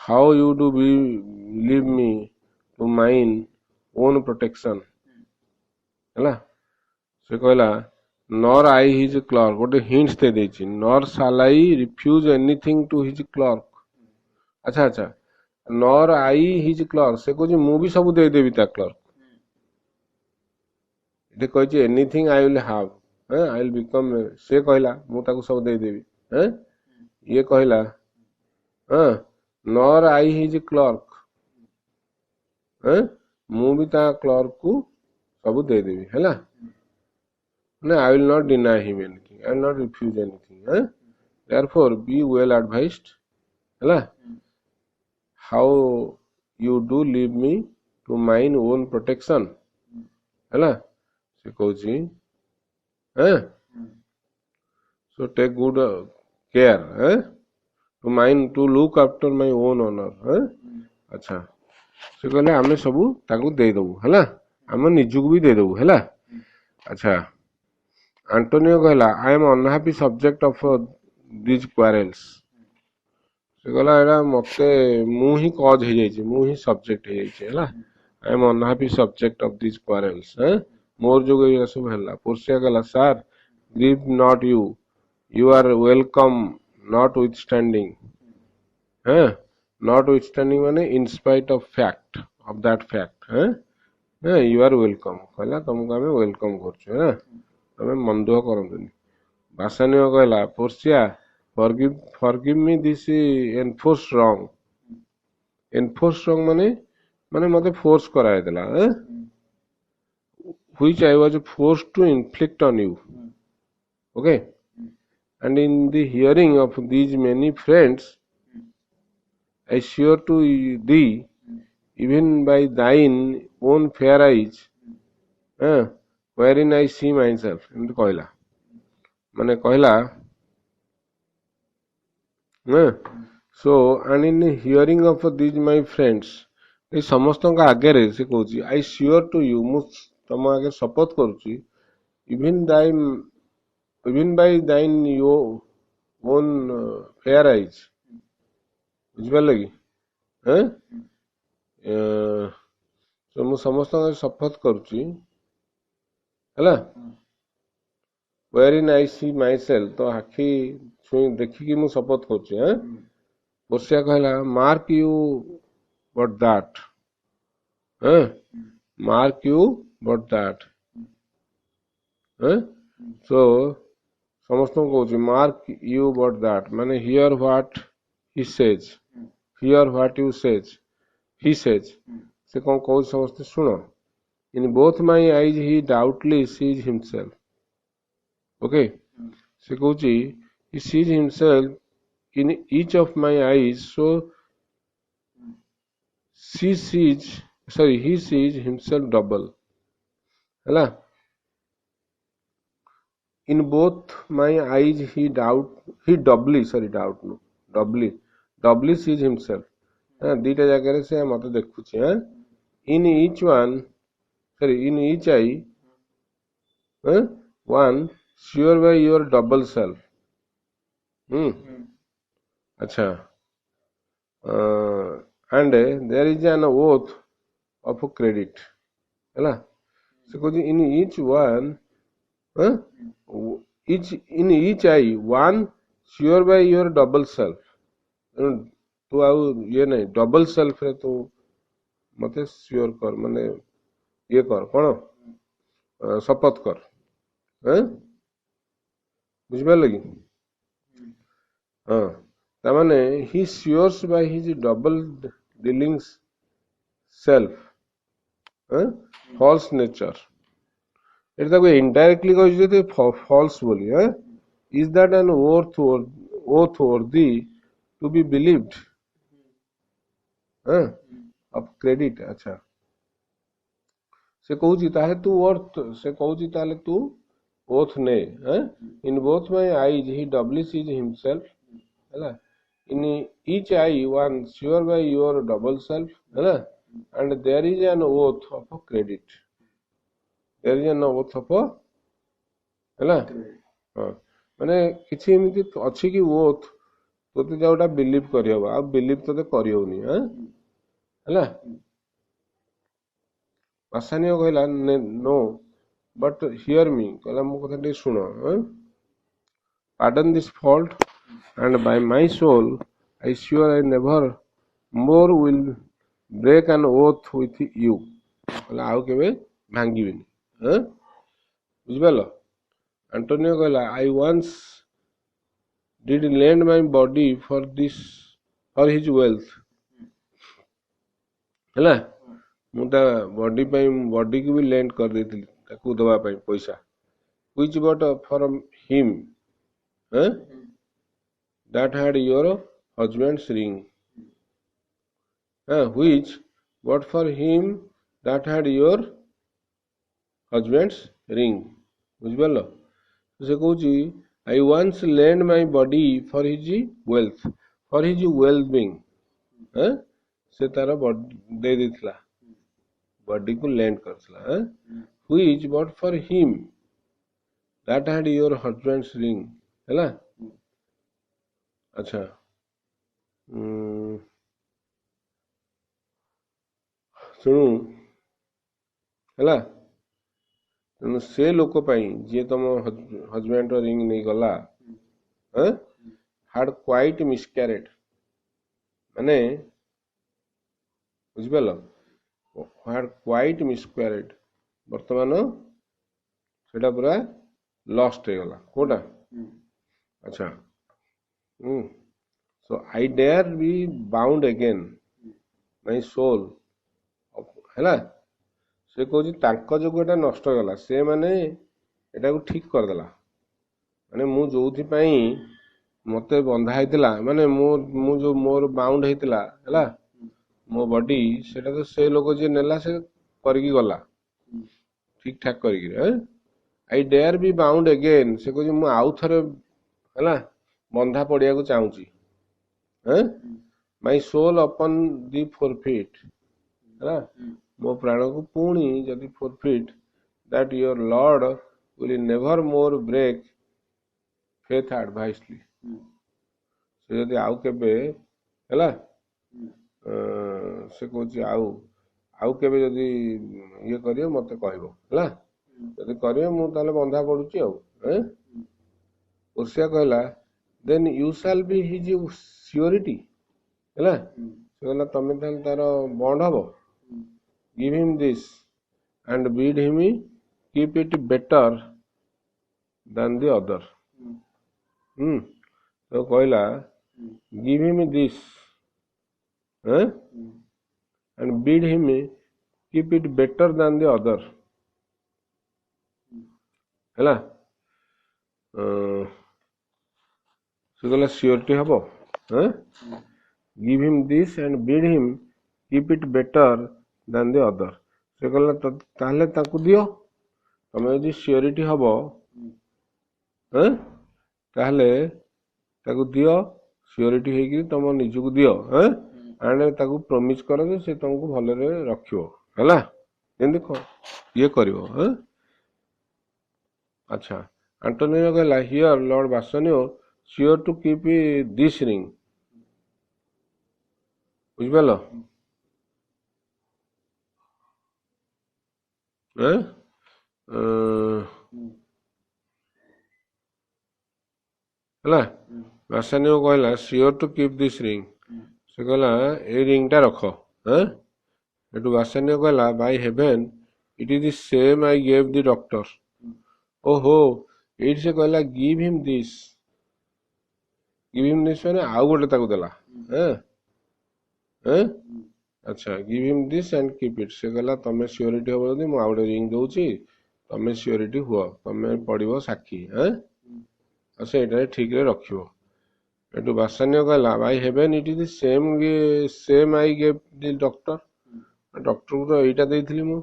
[SPEAKER 1] how you do leave me to mine own protection ହେଲା. से कहला नॉर आई हिज क्लर्क गोटे हिंट्स दे देछि nor shall I refuse anything to his clerk. अच्छा अच्छा nor I his clerk से कहछि मु भी सब दे देबी ता क्लर्क. इते कहछि anything I will have I will become से कहला मु ताको सब दे देबी ये कहला नॉर आई हिज क्लर्क मु भी ता क्लर्क को सब दे देबी हैला. I will not deny him anything. I will not refuse anything. Therefore, be well advised. Hello? How you do leave me to mine own protection. Hello? Se कहूची so take good care to mine to look after my own honor. अच्छा से कहले आमे सबू ताकू दे दबू हैला आमे निजु को भी दे दबू हैला. अच्छा आंटोनियो कहला I am unhappy subject of these quarrels से कहला एटा मते मु ही कॉज हो जाइए मु ही सब्जेक्ट हो जाइए I am unhappy subject of these quarrels मोर जो ये सब है पोर्सिया कहला sir grieve not you are welcome notwithstanding है नॉट विथस्टैंडिंग माने in spite of fact of that fact है यू आर वेलकम कहला तुमको आम वेलकम कर तुम मन दुख करतुनि बासानियो कहला Portia forgive me this enforced wrong enforced wrong माने माने मते फोर्स कराय देला which I was forced to inflict on you okay and in the hearing of these many friends I swear to thee, even by thine own fair eyes, wherein I see myself. एमती कहला माने कहला so and in hearing of these my friends ए समस्त आगे रे से कहूची I swear to you मु तम आगे शपथ करूची even by thine your own fair eyes बुझिपारे कि मु समस्त शपथ करुची है where in I C my self तो आखि छुई देखिकी मु शपथ करुची पोर्सिया कहला mark you but that mark you but that so समस्त कहूची मार्क यू बट दैट माने hear what he says hear what you says he says से कौन कहू समस्त सुनो in both my eyes he doubly sees himself okay से कहूची he sees himself in each of my eyes so see sees sorry he sees himself double है in both my eyes he doubly sorry doubt no doubly sees himself दीटा जगह से मत देखुची in each one sorry in each eye one sure by your double self अच्छा and there is an oath of credit है से कहूँ in each one in each eye one sure by your double self तू आउ ये नहीं double self रे तू मते श्योर कर माने ये कर कौन शपथ कर बुझिपार लगी हाँ तामाने he swears by his double dealings self false nature এটা তাকে ইনডাইরেক্টলি কইছে যে ফলস বলি is that an oath worthy to be believed of credit अच्छा से कहूची ताहे तू अर्थ से कहूची ताले तू ओथ ने in both my eyes he doubly sees himself हैला in each eye one sure by your double self हैला and there is an oath of credit there is an oath of हैला हां माने किछि एमिति अछि कि ओथ तोते जोटा बिलीव करहबा आ बिलीव तोते करहोनी है पासानियो कहला नो बट हियर मी कहला मो कथा टे सुनो pardon this fault and by my soul I swear I never more will break an oath with you कहला आउ केबे भांगीबिनी बुझिबालो एंटोनियो कहला I once did lend my body for his wealth हैला मुदा बॉडी पे बॉडी को भी लैंड कर देती ताकू दवा पे पैसा which but from him that had your husband's ring which but for him that had your husband's ring बुझिपारलो से कहूची I once lent my body for his wealth, for his well-being. से तारा दे देथिला बॉडी को land करथिला which but for him that had your husband's ring ହେଲା ଆଚ୍ଛା ଶୁଣୁ ହେଲା ତେଣୁ ସେ ଲୋକ ପାଇଁ ଯିଏ ତମ ହଜବେଣ୍ଡର ରିଙ୍ଗ ନେଇଗଲା had quite miscarried ମାନେ ବୁଝିପାରିଲ had quite miscarried ବର୍ତ୍ତମାନ ସେଟା ପୁରା ଲଷ୍ଟ ହେଇଗଲା କୋଉଟା ଆଚ୍ଛା so I dare be bound again my soul ହେଲା ସେ କହୁଛି ତାଙ୍କ ଯୋଗୁଁ ଏଟା ନଷ୍ଟ ହେଇଗଲା ସେ ମାନେ ଏଟାକୁ ଠିକ କରିଦେଲା ମାନେ ମୁଁ ଯୋଉଥିପାଇଁ ମତେ ବନ୍ଧା ହେଇଥିଲା ମାନେ ମୁଁ ଯୋଉ ମୋର ବାଉଣ୍ଡ ହେଇଥିଲା ହେଲା ମୋ ବଡି ସେଟା ତ ସେ ଲୋକ ଯିଏ ନେଲା ସେ କରିକି ଗଲା ଠିକ ଠାକ କରିକି I dare B bound again ସେ କହୁଛି ମୁଁ ଆଉ ଥରେ ହେଲା ବନ୍ଧା ପଡିବାକୁ ଚାହୁଁଛି ମାଇ ସୋଲ ଅପନ୍ ଦି 4 feet ହେଲା ମୋ ପ୍ରାଣକୁ ପୁଣି ଯଦି 4 feet that your Lord will never more break faith advisely ସେ ଯଦି ଆଉ କେବେ ହେଲା ସେ କହୁଛି ଆଉ କେବେ ଯଦି ଇଏ କରିବ ମତେ କହିବ ହେଲା ଯଦି କରିବ ମୁଁ ତାହେଲେ ବନ୍ଧା ପଡୁଛି ଆଉ ଓସିଆ କହିଲା then you shall be his surety ହେଲା ସେ କହିଲା ତମେ ତାହେଲେ ତାର ବଣ୍ଡ ହବ give him this and bid him keep it better than the other तो कहला give him this and bid him keep it better than the other ହେଲା ସେ କହିଲା ସିଓରିଟି ହବ give him this and bid him keep it better than the other ସେ କହିଲା ତାହେଲେ ତାକୁ ଦିଅ ତମେ ଯଦି ସିଓରିଟି ହବ ତାହେଲେ ତାକୁ ଦିଅ ସିଓରିଟି ହେଇକି ତମ ନିଜକୁ ଦିଅ ଆଣ୍ଡ ତାକୁ ପ୍ରମିସ କର ଯେ ସେ ତମକୁ ଭଲରେ ରଖିବ ହେଲା ଯେମିତି ଇଏ କରିବ ଆଚ୍ଛା ଆଣ୍ଟୋନିଓ କହିଲା here lord Bassanio swear to keep this ring ବୁଝିପାରିଲ ହେଲା ବାସାନିଓ କହିଲା swear to keep this ring ସେ କହିଲା ଏଇ ରିଙ୍ଗଟା ରଖ ଏଠୁ ବାସାନିଓ କହିଲା by heaven it is the same I gave the doctor ଓହୋ ଏଇଠି ସେ କହିଲା ଗିଭ୍ ହିମ୍ ଦିସ୍ ମାନେ ଆଉ ଗୋଟେ ତାକୁ ଦେଲା ଆଚ୍ଛା give him this and keep it ସେ କହିଲା ତମେ ସିଓରିଟି ହବ ଯଦି ମୁଁ ଆଉ ଗୋଟେ ରିଙ୍ଗ ଦଉଛି ତମେ ସିଓରିଟି ହୁଅ ତମେ ପଡିବ ସାକ୍ଷୀ ଆଉ ସେଇଟାରେ ଠିକରେ ରଖିବ ଏଠୁ ବାସାନିଓ କହିଲା by heaven it is same I gave the doctor ଡକ୍ଟରକୁ ତ ଏଇଟା ଦେଇଥିଲି ମୁଁ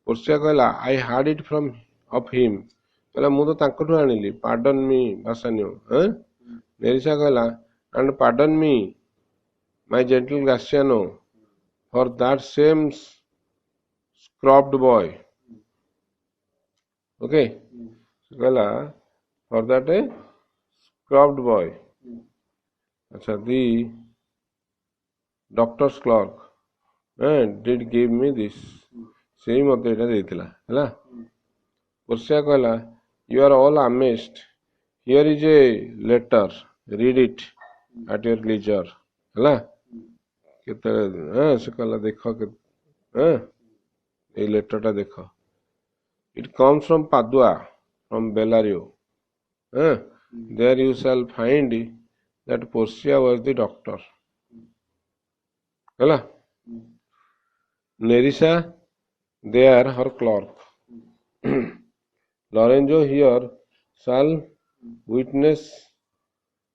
[SPEAKER 1] ପୋର୍ସିଆ କହିଲା I had it from of him କହିଲା ମୁଁ ତ ତାଙ୍କଠୁ ଆଣିଲି ପାର୍ଡନ ମି ବାସାନିଓ ନେରିସା କହିଲା and pardon me my gentle Gratiano for that same scrubbed boy okay କହିଲା ଫର୍ ଦ୍ୟାଟ୍ scrubbed boy अच्छा the doctor's clerk did give me this ସେଇ ମତେ ଏଇଟା ଦେଇଥିଲା ହେଲା ପୋର୍ସିଆ କହିଲା you are all amazed here is a letter read it at your leisure ହେଲା କେତେବେଳେ ସେ କହିଲା ଦେଖ ଏଇ ଲେଟରଟା ଦେଖ it comes from Padua from Bellario there you shall find that Portia was the doctor ହେଲା Nerissa there her clerk Lorenzo here shall witness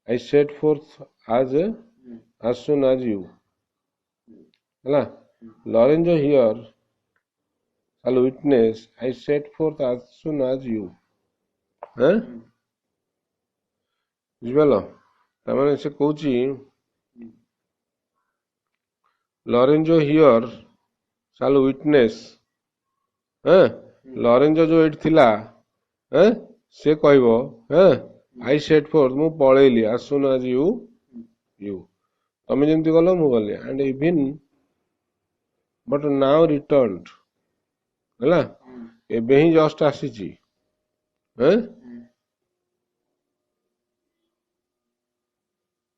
[SPEAKER 1] I set forth as soon as you ହେଲା Lorenzo here shall witness I set forth as soon as you ବୁଝିପାରିଲ ତାମାନେ ସେ କହୁଛି ଲରେଞ୍ଜୋ here shawl witness ଲରେଞ୍ଜୋ ଯୋଉ ଏଇଠି ଥିଲା से कहबो हाँ आई सेट फोर्थ मु पळेली as soon as you तमे जेमती गलो मु गली and even but now returned ହେଲା ଏବେ ହିଁ ଜଷ୍ଟ ଆସିଛି हाँ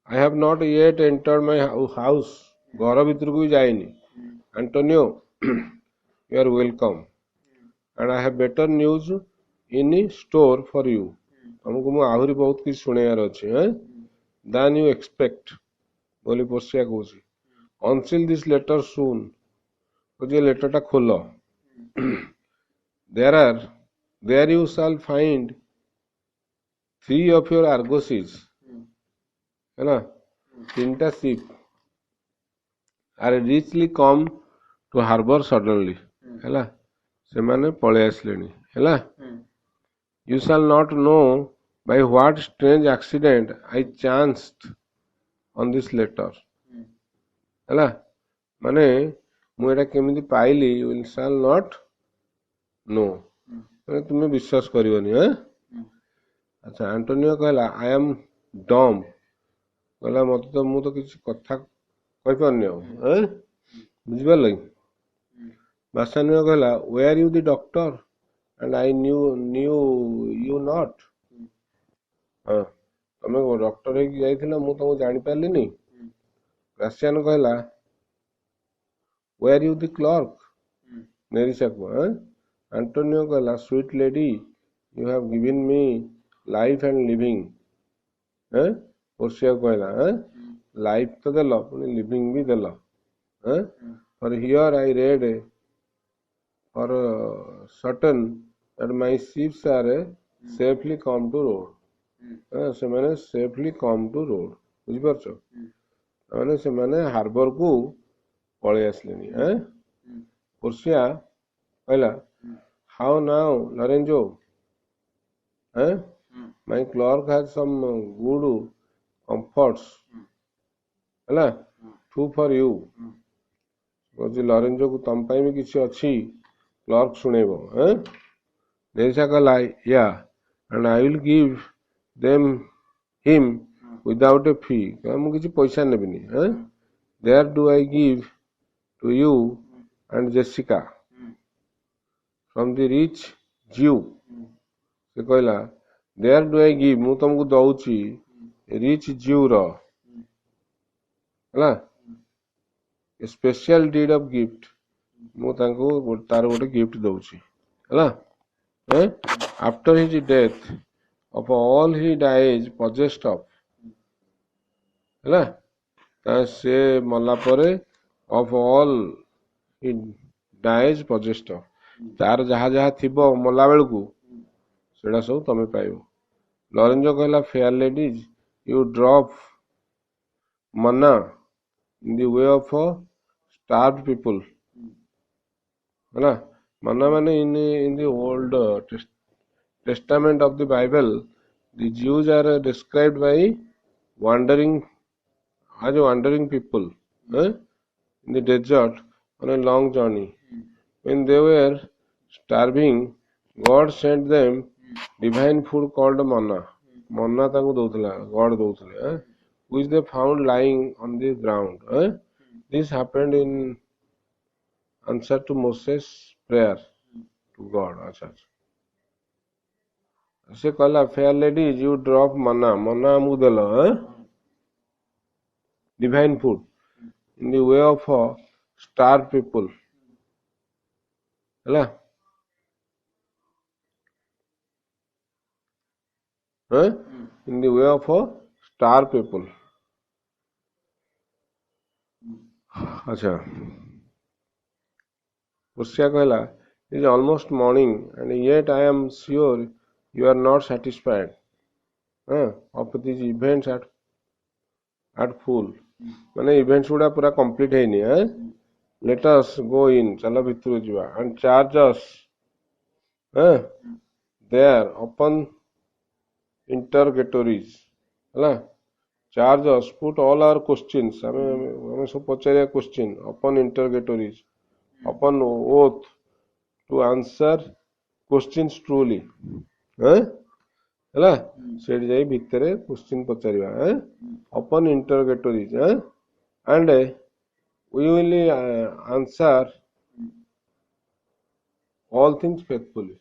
[SPEAKER 1] I have not yet entered my house घर भीतर को भी जाइनी Antonio you are welcome and I have better news in store for you तुमको मु आहुरी बहुत किछ सुनेयार अछि हैं than you expect बोली Portia कहूची unseal this letter soon तो जे लेटर टा खोलो there you shall find 3 of your argosies है ना तीनटा ship are richly come to harbor suddenly हैला से माने पळे आसलेनी हैला you shall not know by what strange accident I chanced on this letter हैला माने मु एटा केमिति पाइली you shall not know माने तुमे विश्वास करिवनी हैं अच्छा एंटोनियो कहला I am dumb कहला मत तो मु तो किछ कथा कहि परनी हैं बुझि परलै बासानियो कहला where you the doctor and I knew you not हाँ तमे डॉक्टर है कि जाइथिला मु तुमको जानि पारलिनी राशियन कहला where you the clerk नेरिसा को हैं एंटोनियो कहला sweet lady you have given me life and living हैं पोर्सिया कहला हैं लाइफ तो देलो पुनी लिविंग भी देलो हैं for here I read for certain that my ships are safely come to road से माने safely come to road बुझि परछो माने से माने हार्बर को पळे आसलेनी हैं पोर्सिया कहला how now Lorenzo हैं my clerk has some good comforts हैला two for you बोझी लॉरेंजो को तम पाई में किसी अच्छी क्लर्क सुनेबो हैं जैसा कहला या and I will give them him without a fee मु किसी पैसा नेबिनी हैं there do I give to you and Jessica from the rich Jew से कहला there do I give मु तुमको दउची rich Jew रो हैला स्पेशल डीड ऑफ गिफ्ट मु तांको तार गोटे गिफ्ट दउची हैला after his death of all he dies possessed of हैला ता से मला परे of all he dies possessed of तार जहा जहा थिबो मला बेलकू सेडा सब तमे पाइबो लॉरेंजो कहला fair ladies you drop manna in the way of starved people है ना मना माने in the old testament of the Bible the Jews are described by wandering people in the desert on a long journey when they were starving God sent them divine food called manna तांको दउतला God दउतले which they found lying on the ground. This happened in answer to Moses' prayer to God. अच्छा से कहला fair ladies you drop manna हमू देलो divine food in the way of starved people हैला in the way of starved people अच्छा Portia कहला it is almost morning and yet I am sure you are not satisfied of these events at full माने events गुडा पूरा complete है नहीं let us go in चलो भीतर जीवा and charge us there upon interrogatories हैला charge us put all our questions हमें सब पचारिया question upon interrogatories upon oath to answer questions truly ହେଲା ସେଠି ଯାଇ ଭିତରେ क्वेश्चन पचारिबा open interrogatories and we will answer all things faithfully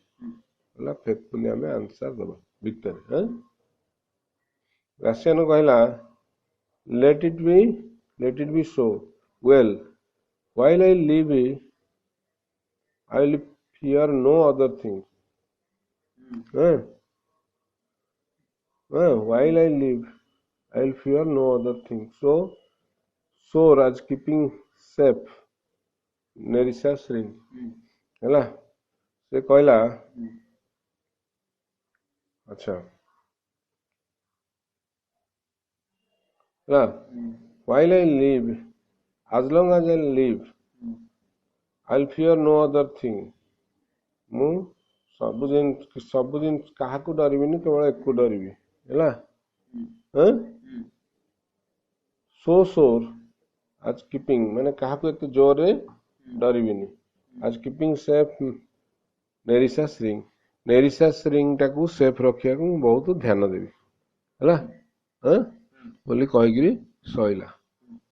[SPEAKER 1] ହେଲା faithfully ଆମେ आंसर दबा ଭିତରେ राशियन कहला let it be so well while I live I will fear no other thing while I live I will fear no other thing so as keeping safe Nerissa ring ହେଲା से कहला अच्छा ହେଲା while I live as long as I live I'll fear no other thing ମୁଁ ସବୁଦିନ କାହାକୁ ଡରିବିନି କେବଳ ଏକୁ ଡରିବି ହେଲା so sure as keeping ମାନେ କାହାକୁ ଏତେ ଜୋରରେ ଡରିବିନି as keeping safe ନେରିସାସ୍ ରିଙ୍ଗ ଟାକୁ ସେଫ୍ ରଖିବାକୁ ମୁଁ ବହୁତ ଧ୍ୟାନ ଦେବି ହେଲା ବୋଲି କହିକିରି ସଇଲା।